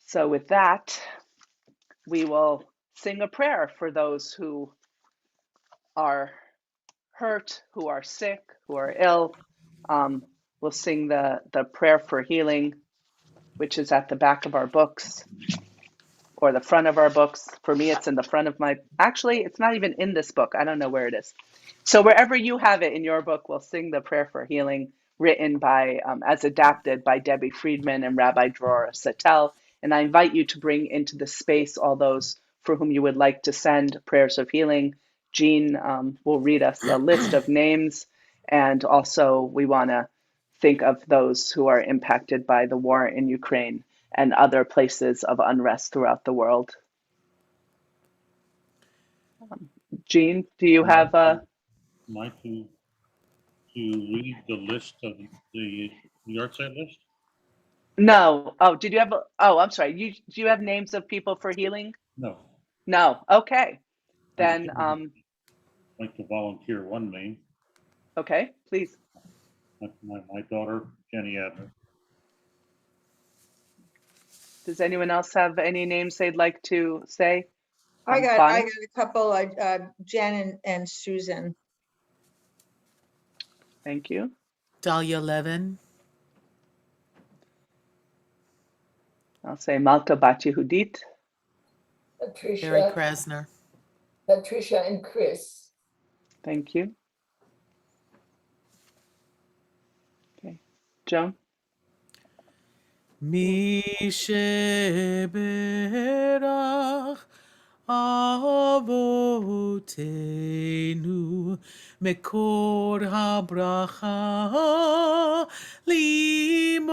So with that, we will sing a prayer for those who are hurt, who are sick, who are ill. We'll sing the prayer for healing, which is at the back of our books or the front of our books. For me, it's in the front of actually, it's not even in this book. I don't know where it is. So wherever you have it in your book, we'll sing the prayer for healing, written by, as adapted by Debbie Friedman and Rabbi Dror Satel. And I invite you to bring into the space all those for whom you would like to send prayers of healing. Jean will read us a list of names. And also we want to think of those who are impacted by the war in Ukraine and other places of unrest throughout the world. Jean, do you have a... Mike, to read the list of the yard site list? No. Oh, did you have I'm sorry. Do you have names of people for healing? No. No. Okay. Then, I'd like to volunteer one name. okay, please. My daughter, Jenny Adler. Does anyone else have any names they'd like to say? I got Bonnie? a couple, Jen and Susan. Thank you. Dahlia Levin, I'll say Malka Bat Yehudit. Harry Patricia, Krasner, Patricia and Chris. Thank you. Joan? מי שברך אבותינו מקור הברכה לאמותינו.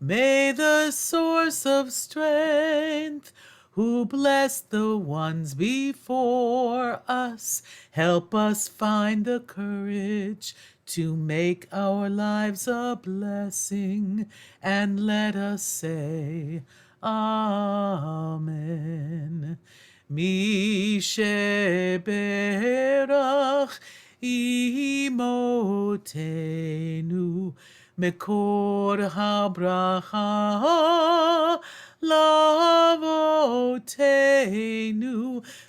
May the source of strength, who blessed the ones before us, help us find the courage to make our lives a blessing, and let us say, Amen. Mi sheberach imotenu מקור הברכה לאבותינו.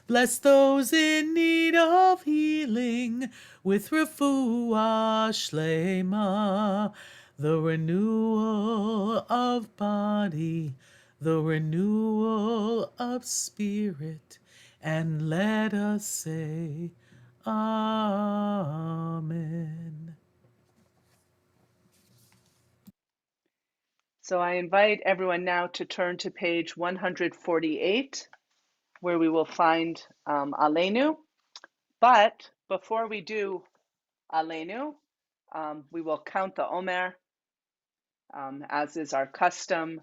Bless those in need of healing with refuah shlema, the renewal of body, the renewal of spirit, and let us say, Amen. So I invite everyone now to turn to page 148, where we will find Aleinu. But before we do Aleinu, we will count the Omer, as is our custom,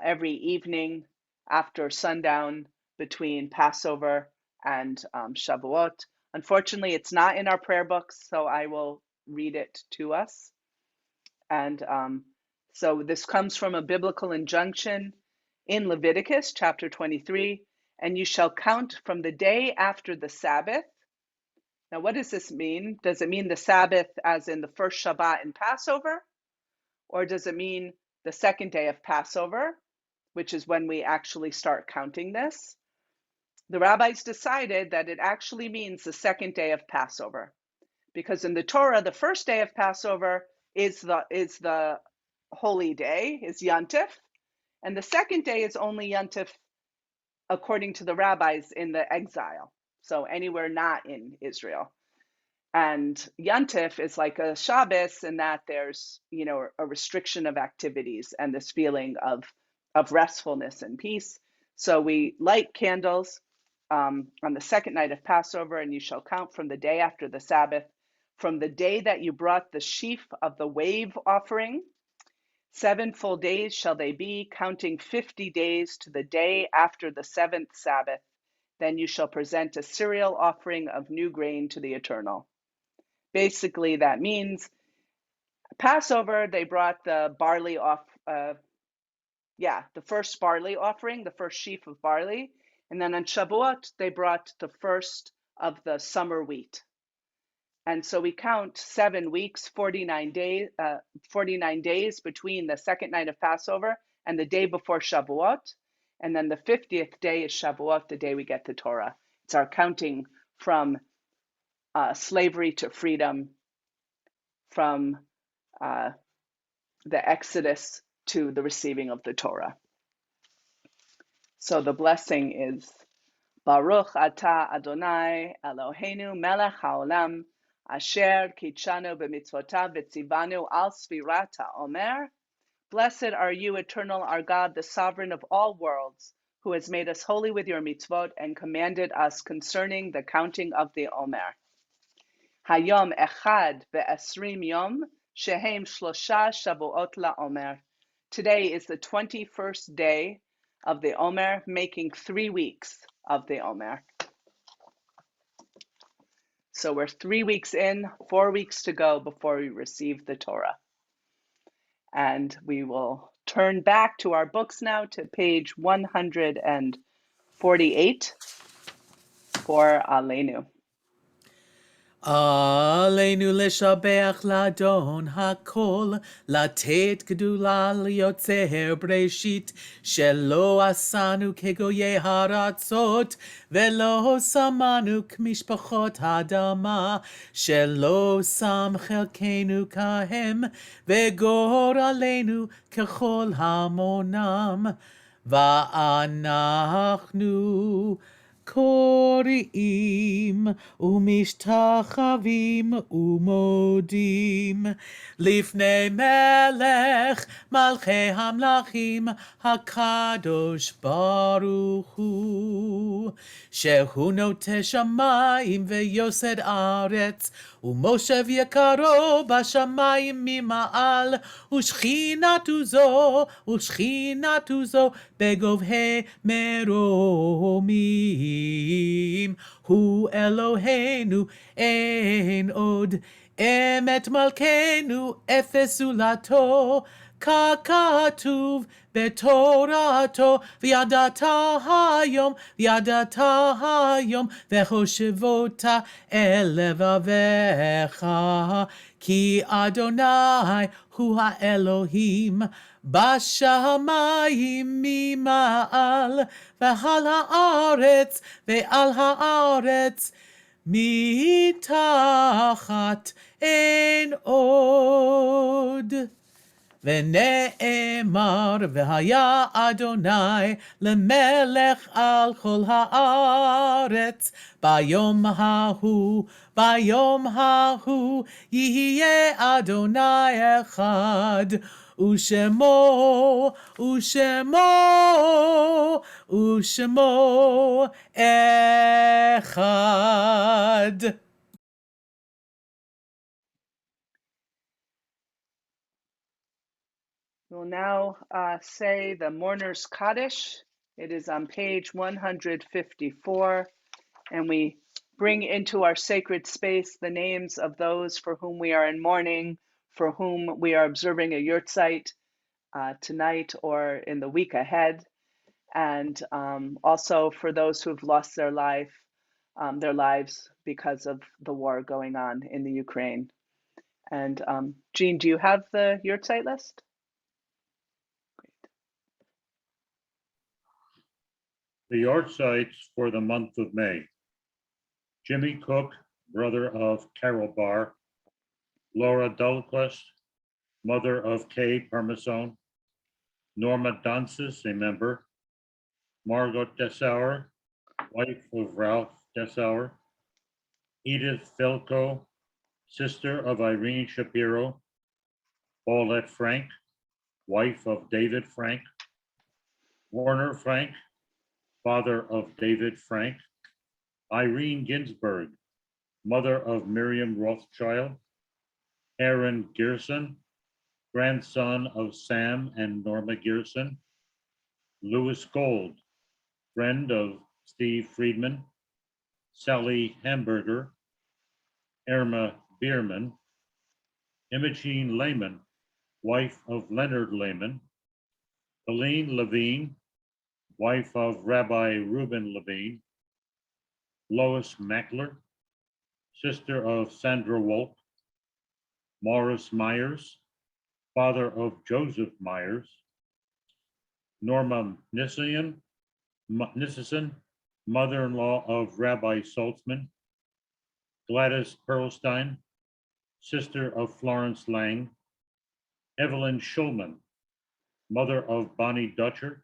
every evening after sundown between Passover and Shavuot. Unfortunately, it's not in our prayer books, so I will read it to us. And so this comes from a biblical injunction in Leviticus chapter 23, and you shall count from the day after the Sabbath. Now, what does this mean? Does it mean the Sabbath as in the first Shabbat in Passover? Or does it mean the second day of Passover, which is when we actually start counting this? The rabbis decided that it actually means the second day of Passover, because in the Torah, the first day of Passover is the holy day, is Yantif, and the second day is only Yantif according to the rabbis in the exile, so anywhere not in Israel. And Yantif is like a Shabbos in that there's, a restriction of activities and this feeling of restfulness and peace. So we light candles on the second night of Passover, and you shall count from the day after the Sabbath, from the day that you brought the sheaf of the wave offering. 7 full days shall they be, counting 50 days to the day after the seventh Sabbath. Then you shall present a cereal offering of new grain to the Eternal. Basically, that means Passover, they brought the barley the first barley offering, the first sheaf of barley. And then on Shavuot, they brought the first of the summer wheat. And so we count 7 weeks, 49 days between the second night of Passover and the day before Shavuot. And then the 50th day is Shavuot, the day we get the Torah. It's our counting from slavery to freedom, from the Exodus to the receiving of the Torah. So the blessing is Baruch atah Adonai Eloheinu melech haolam asher kitshanu b'mitzvotav v'tzivanu al sfirat ha'omer. Blessed are you, eternal, our God, the sovereign of all worlds, who has made us holy with your mitzvot and commanded us concerning the counting of the Omer. Hayom echad ve'esrim yom shehem shlosha shavuot la'omer. Today is the 21st day of the Omer, making 3 weeks of the Omer. So we're 3 weeks in, 4 weeks to go before we receive the Torah. And we will turn back to our books now to page 148 for Aleinu. עלינו לשבח לאדון הכל, לתת גדולה ליוצר בראשית, שלא עשנו כגויי הארצות, ולא שמנו כמשפחות האדמה, שלא שם חלקנו כהם, וגורלנו ככל המונם, ואנחנו קוראים ומשתחווים ומודים לפני מלך מלכי המלכים הקדוש ברוך הוא, שהוא נוטה שמיים ויוסד ארץ, ומושב יקרו בשמיים ממעל, ושכינתו זו בגובהי מרומים. הוא אלוהינו אין עוד, אמת מלכנו אפס זולתו, ככתוב בתורתו, וידעת היום והושבותה אל לבביך, כי אדוני הוא האלוהים בשמיים ממעל, ועל הארץ מתחת אין עוד. ונאמר, והיה אדוני למלך על כל הארץ, ביום ההוא יהיה אדוני אחד, ושמו אחד. We'll now say the Mourner's Kaddish. It is on page 154, and we bring into our sacred space the names of those for whom we are in mourning, for whom we are observing a yurtzeit tonight or in the week ahead, and also for those who have lost their lives because of the war going on in the Ukraine. And Jean, do you have the yurtzeit list? The yardshites for the month of May. Jimmy Cook, brother of Carol Barr. Laura Dulquist, mother of Kay Parmesan. Norma Dances, a member. Margot Dessauer, wife of Ralph Dessauer. Edith Felco, sister of Irene Shapiro. Paulette Frank, wife of David Frank. Warner Frank, father of David Frank. Irene Ginsburg, mother of Miriam Rothschild. Aaron Gerson, grandson of Sam and Norma Gerson. Louis Gold, friend of Steve Friedman. Sally Hamburger. Irma Bierman. Imogene Lehman, wife of Leonard Lehman. Helene Levine, wife of Rabbi Reuben Levine. Lois Mackler, sister of Sandra Wolk. Morris Myers, father of Joseph Myers. Norma Nissen, mother-in-law of Rabbi Saltzman. Gladys Perlstein, sister of Florence Lang. Evelyn Schulman, mother of Bonnie Dutcher.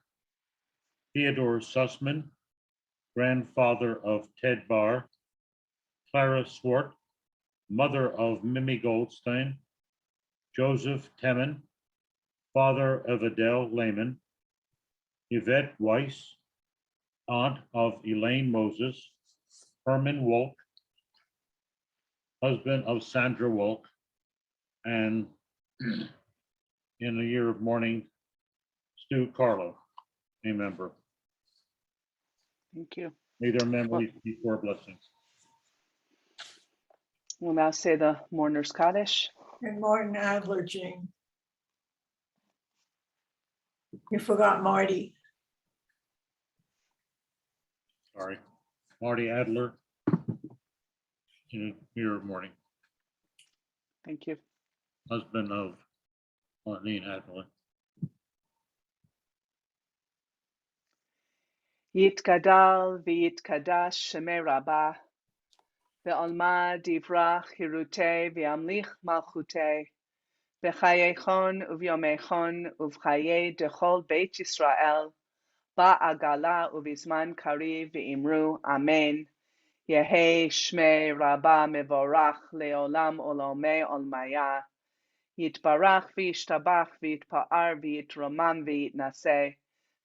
Theodore Sussman, grandfather of Ted Barr. Clara Swart, mother of Mimi Goldstein. Joseph Temin, father of Adele Lehman. Yvette Weiss, aunt of Elaine Moses. Herman Wolk, husband of Sandra Wolk. And in the year of mourning, Stu Carlo, a member. Thank you. May their memories be for blessings. We'll now say the Mourner's Kaddish. And Martin Adler, Jean. You forgot Marty. Sorry. Marty Adler, in the year of mourning, Thank you. husband of Marlene Adler. Yitgadal v'yitkadash shemei Rabbah, ve'olma divrach hirutei v'yamlich malchutei, v'chayechon uvyomechon uvchaye dechol Beit Yisrael, ba'agala ubizman kariv ve'imru amen. Yehi shmei rabba mevorach leolam olomei olmaya. Yitbarach v'yishtabach v'yitpa'ar v'yitromam v'yitnaseh.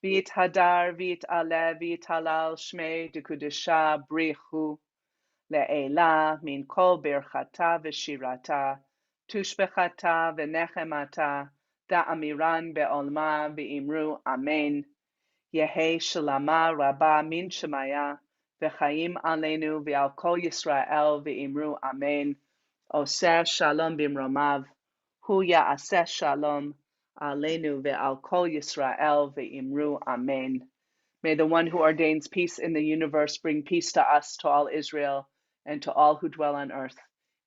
V'yithadar v'yit'aleh v'yithalal shmei dekudesha brichu. Le'ela min kol birchata v'shirata. Tushbechata v'nechemata. Da'amiran be'olma v'imru amen. Yehi shalama rabba min shemaya. V'chaim aleinu v'al kol Yisrael v'imru amen. Oseh shalom bimromav. Hu ya'aseh shalom aleinu ve'al kol Yisrael ve'imru amen. May the one who ordains peace in the universe bring peace to us, to all Israel, and to all who dwell on earth.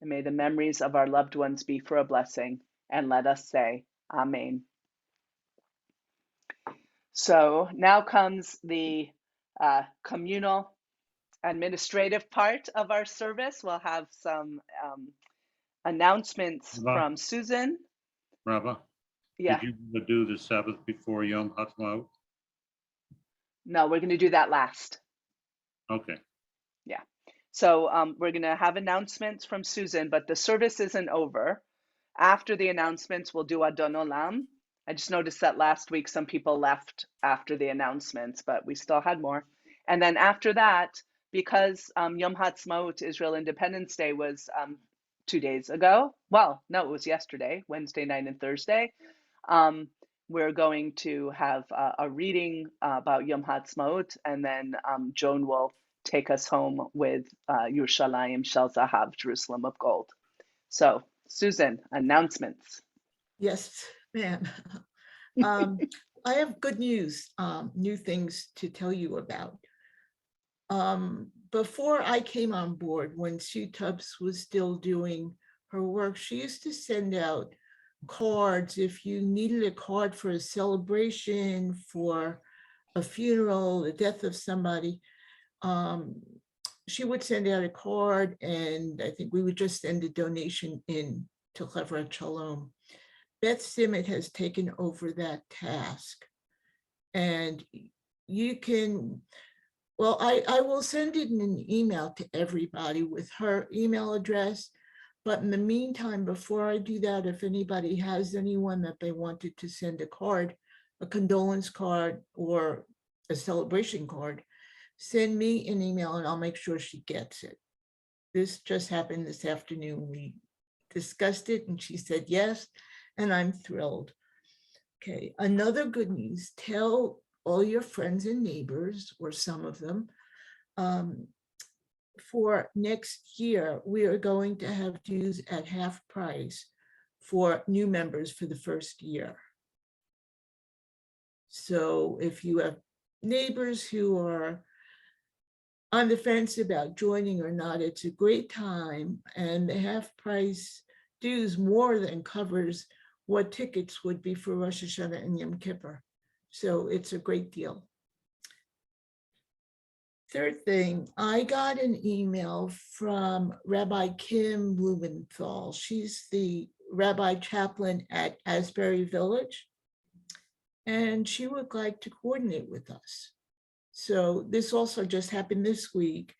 And may the memories of our loved ones be for a blessing. And let us say, Amen. So now comes the communal administrative part of our service. We'll have some announcements Rabbi. from Susan. Rabba, Yeah, did you do the Sabbath before Yom Ha'atzmaut? no, we're going to do that last. Okay, Yeah. So we're going to have announcements from Susan, but the service isn't over. After the announcements, we'll do Adon Olam. I just noticed that last week some people left after the announcements, but we still had more. And then after that, because Yom Ha'atzmaut, Israel Independence Day, was 2 days ago. Well, no, it was yesterday, Wednesday night and Thursday. We're going to have a reading about Yom Ha'atzmaut, and then Joan will take us home with Yerushalayim Shel Zahav, Jerusalem of Gold. So, Susan, announcements. Yes, ma'am. I have good news, new things to tell you about. Before I came on board, when Sue Tubbs was still doing her work, she used to send out cards if you needed a card for a celebration, for a funeral, the death of somebody. She would send out a card, and I think we would just send a donation in to Hevrat Shalom. Beth Simmet has taken over that task, and you can, well, I will send it in an email to everybody with her email address. But in the meantime, before I do that, if anybody has anyone that they wanted to send a card, a condolence card or a celebration card, send me an email and I'll make sure she gets it. This just happened this afternoon. We discussed it and she said yes, and I'm thrilled. Okay, another good news, tell all your friends and neighbors, or some of them, for next year, we are going to have dues at half price for new members for the first year. So if you have neighbors who are on the fence about joining or not, it's a great time, and the half price dues more than covers what tickets would be for Rosh Hashanah and Yom Kippur. So it's a great deal. Third thing, I got an email from Rabbi Kim Blumenthal. She's the rabbi chaplain at Asbury Village, and she would like to coordinate with us. So this also just happened this week,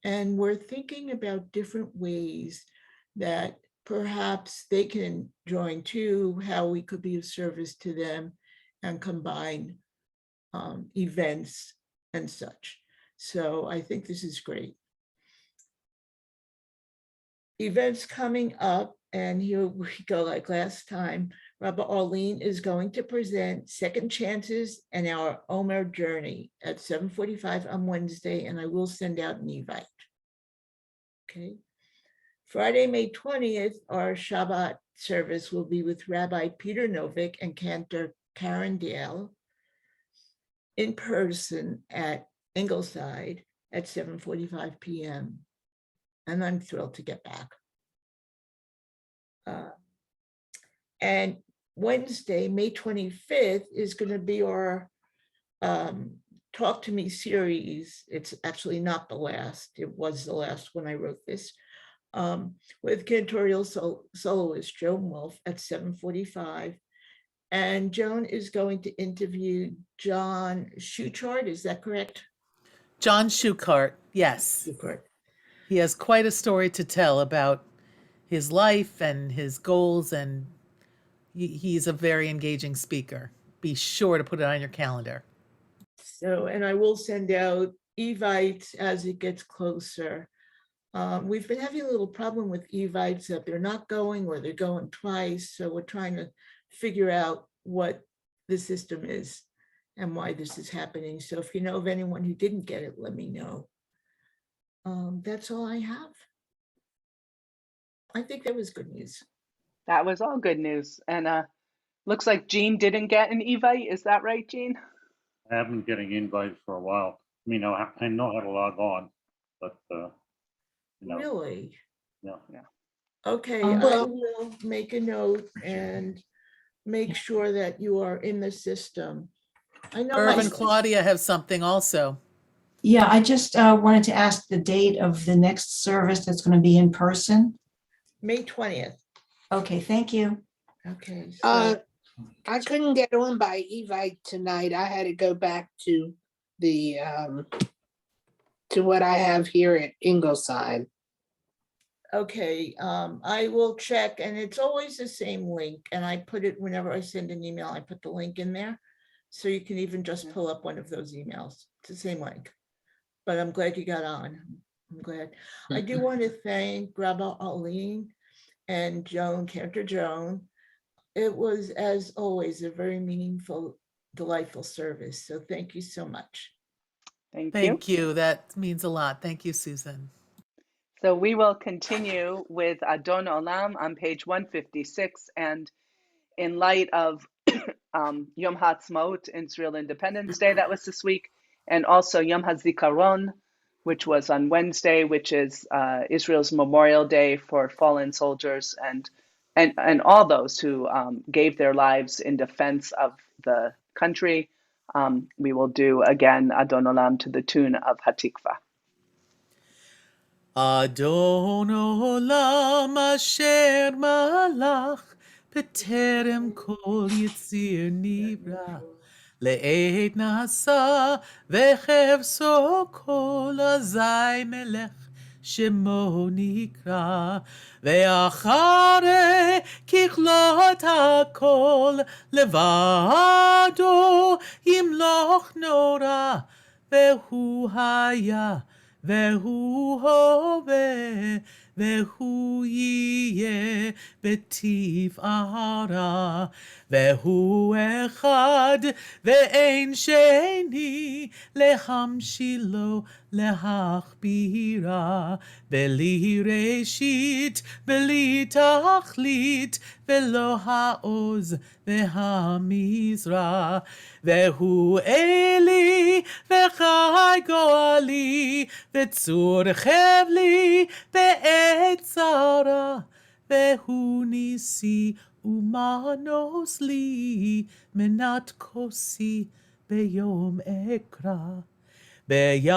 and we're thinking about different ways that perhaps they can join too, how we could be of service to them and combine events and such. So I think this is great. Events coming up, and here we go like last time. Rabbi Arlene is going to present Second Chances and Our Omer Journey at 7:45 on Wednesday, and I will send out an invite. Okay. Friday, May 20th, our Shabbat service will be with Rabbi Peter Novick and Cantor Karen Dale in person at Ingleside at 7:45 p.m. And I'm thrilled to get back. And Wednesday, May 25th, is going to be our Talk to Me series. It's actually not the last. It was the last when I wrote this. With cantorial soloist Joan Wolf at 7:45. And Joan is going to interview John Schuchard. Is that correct? John Schuchart, yes. Schuchart. He has quite a story to tell about his life and his goals, and he's a very engaging speaker. Be sure to put it on your calendar. So, and I will send out evites as it gets closer. We've been having a little problem with evites that they're not going or they're going twice. So we're trying to figure out what the system is and why this is happening. So if you know of anyone who didn't get it, let me know. That's all I have. I think that was good news. That was all good news. And looks like Jean didn't get an Evite. Is that right, Jean? I have been getting invites for a while. I mean, I know how to log on, but, Really? yeah. Okay, I Well- will make a note and make sure that you are in the system. I know Irv my and Claudia have something also. Yeah, I just wanted to ask the date of the next service that's going to be in person. May 20th. Okay, thank you. Okay. Uh, So, I couldn't get on by Evite tonight. I had to go back to the to what I have here at Ingleside. okay, I will check, and it's always the same link, and I put it whenever I send an email, I put the link in there. So you can even just pull up one of those emails. It's the same link. But I'm glad you got on. I'm glad. I do want to thank Rabbi Aline and Joan, Cantor Joan. It was, as always, a very meaningful, delightful service. So thank you so much. Thank you. Thank you. That means a lot. Thank you, Susan. So we will continue with Adon Olam on page 156. And in light of Yom Ha'atzmaut, Israel Independence Day, that was this week, and also Yom HaZikaron, which was on Wednesday, which is Israel's Memorial Day for fallen soldiers and all those who gave their lives in defense of the country. We will do again Adon Olam to the tune of Hatikva. Adon Olam asher malach בטרם כל יציר נברא, לעת נעשה וחפשו כל אזי מלך שמו נקרא, ואחרי ככלות הכל לבדו ימלוך נורא, והוא היה והוא הווה והוא יהיה בתפארה, והוא אחד ואין שני להמשילו להכבירה, בלי ראשית בלי תכלית ולא העוז והמזרע, והוא אלי וחי גואלי וצור חבלי בעת צרה, והוא ניסי ומנוס לי מנת כוסי ביום אקרא. בידו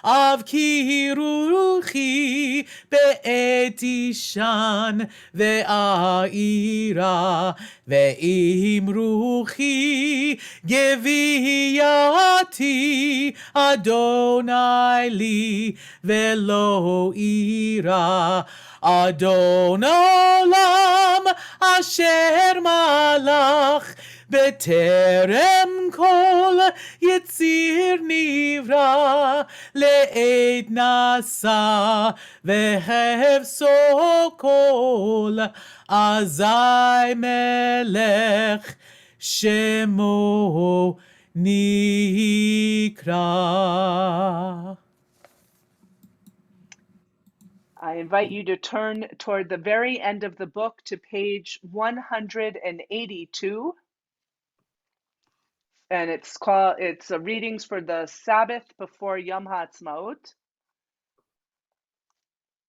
אבקיר רוחי בעת אישן ואירה, ואם רוחי גווייתי אדוני לי ולא אירה. אדון עולם אשר מלך בטרם כל יציר נברא, לעת נעשה והפסו כל אזי מלך שמו נקרא. I invite you to turn toward the very end of the book to page 182. And it's readings for the Sabbath before Yom Ha'atzmaut.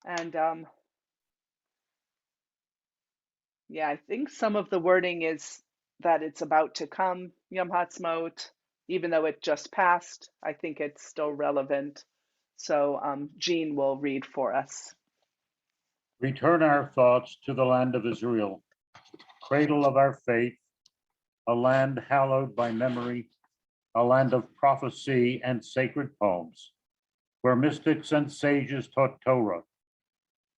And yeah, I think some of the wording is that it's about to come, Yom Ha'atzmaut, even though it just passed. I think it's still relevant. So Jean will read for us. Return our thoughts to the land of Israel. cradle of our faith, a land hallowed by memory, a land of prophecy and sacred poems, where mystics and sages taught Torah.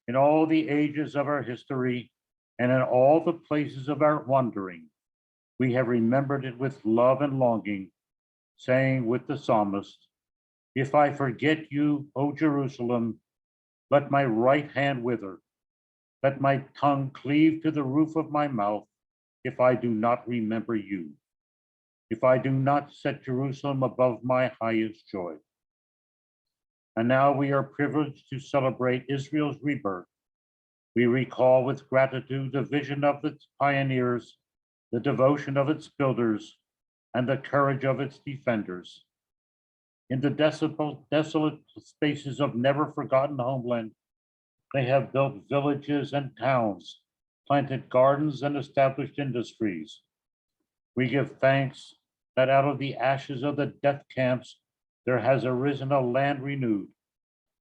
In all the ages of our history and in all the places of our wandering, we have remembered it with love and longing, saying with the psalmist, "If I forget you, O Jerusalem, let my right hand wither. Let my tongue cleave to the roof of my mouth if I do not remember you, if I do not set Jerusalem above my highest joy." And now we are privileged to celebrate Israel's rebirth. We recall with gratitude the vision of its pioneers, the devotion of its builders, and the courage of its defenders. In the desolate spaces of never forgotten homeland, they have built villages and towns, planted gardens and established industries. We give thanks that out of the ashes of the death camps, there has arisen a land renewed,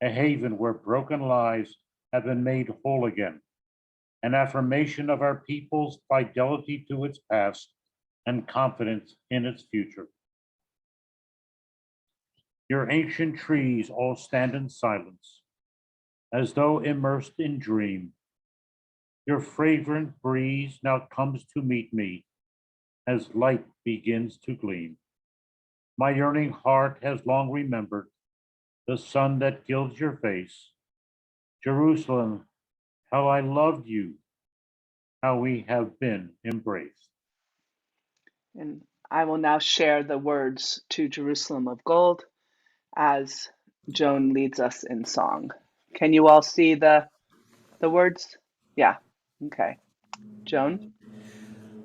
a haven where broken lives have been made whole again, an affirmation of our people's fidelity to its past and confidence in its future. Your ancient trees all stand in silence, as though immersed in dream. Your fragrant breeze now comes to meet me as light begins to gleam. My yearning heart has long remembered the sun that gilds your face. Jerusalem, how I loved you, how we have been embraced. And I will now share the words to Jerusalem of Gold as Joan leads us in song. Can you all see the words? Yeah, okay. Joan?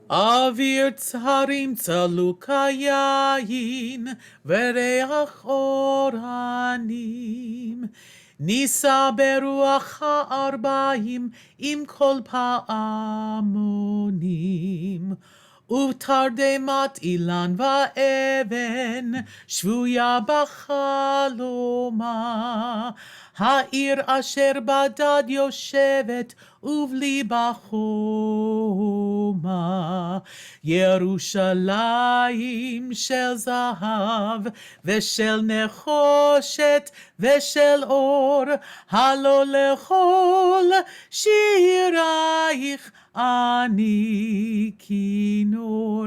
אוויר צרים צלוק היין וריח אורנים נישא ברוח הארבעים עם כל פעמונים ובתרדמת אילן ואבן שבויה בחלומה העיר אשר בדד יושבת ובליבה חומה ירושלים של זהב ושל נחושת ושל אור הלא לכל שירייך אני כינור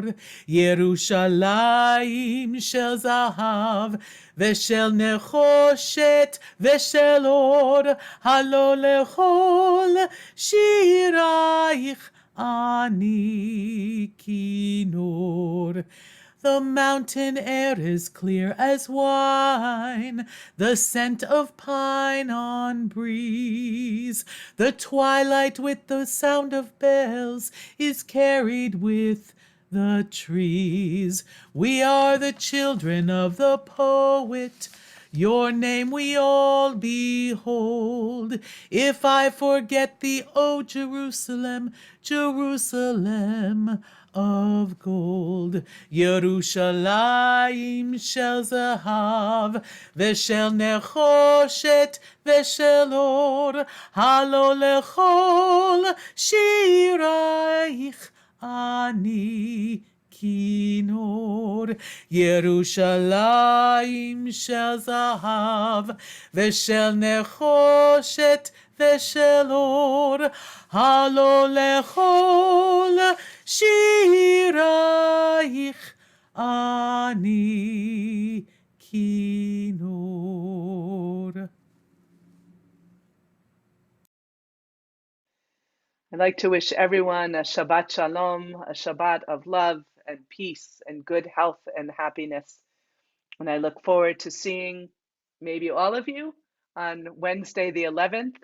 ירושלים של זהב ושל נחושת ושל אור הלא לכל שירייך אני כינור. The mountain air is clear as wine, the scent of pine on breeze. The twilight with the sound of bells is carried with the trees. We are the children of the poet. Your name we all behold. If I forget thee, O Jerusalem, Jerusalem of gold. ירושלים של זהב ושל נחושת ושל אור, הלא לכל שירייך אני כינור. ירושלים של זהב ושל נחושת ושל אור, הלא לכל שירייך אני כינור. I'd like to wish everyone a Shabbat Shalom, a Shabbat of love and peace and good health and happiness. And I look forward to seeing maybe all of you on Wednesday the 11th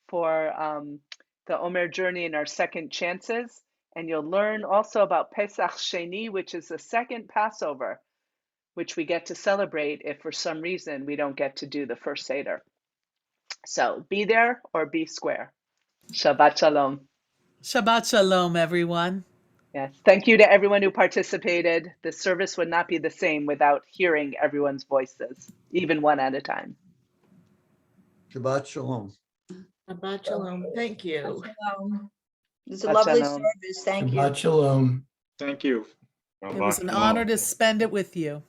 for the Omer journey and our second chances. And you'll learn also about Pesach Sheni, which is the second Passover, which we get to celebrate if for some reason we don't get to do the first Seder. So be there or be square. Shabbat Shalom. Shabbat Shalom, everyone. Yes, thank you to everyone who participated. The service would not be the same without hearing everyone's voices, even one at a time. Shabbat Shalom. Shabbat Shalom. Thank you. Shalom. It's a Shabbat lovely shalom. service. Thank you. Shabbat shalom. Thank you. It was an honor to spend it with you.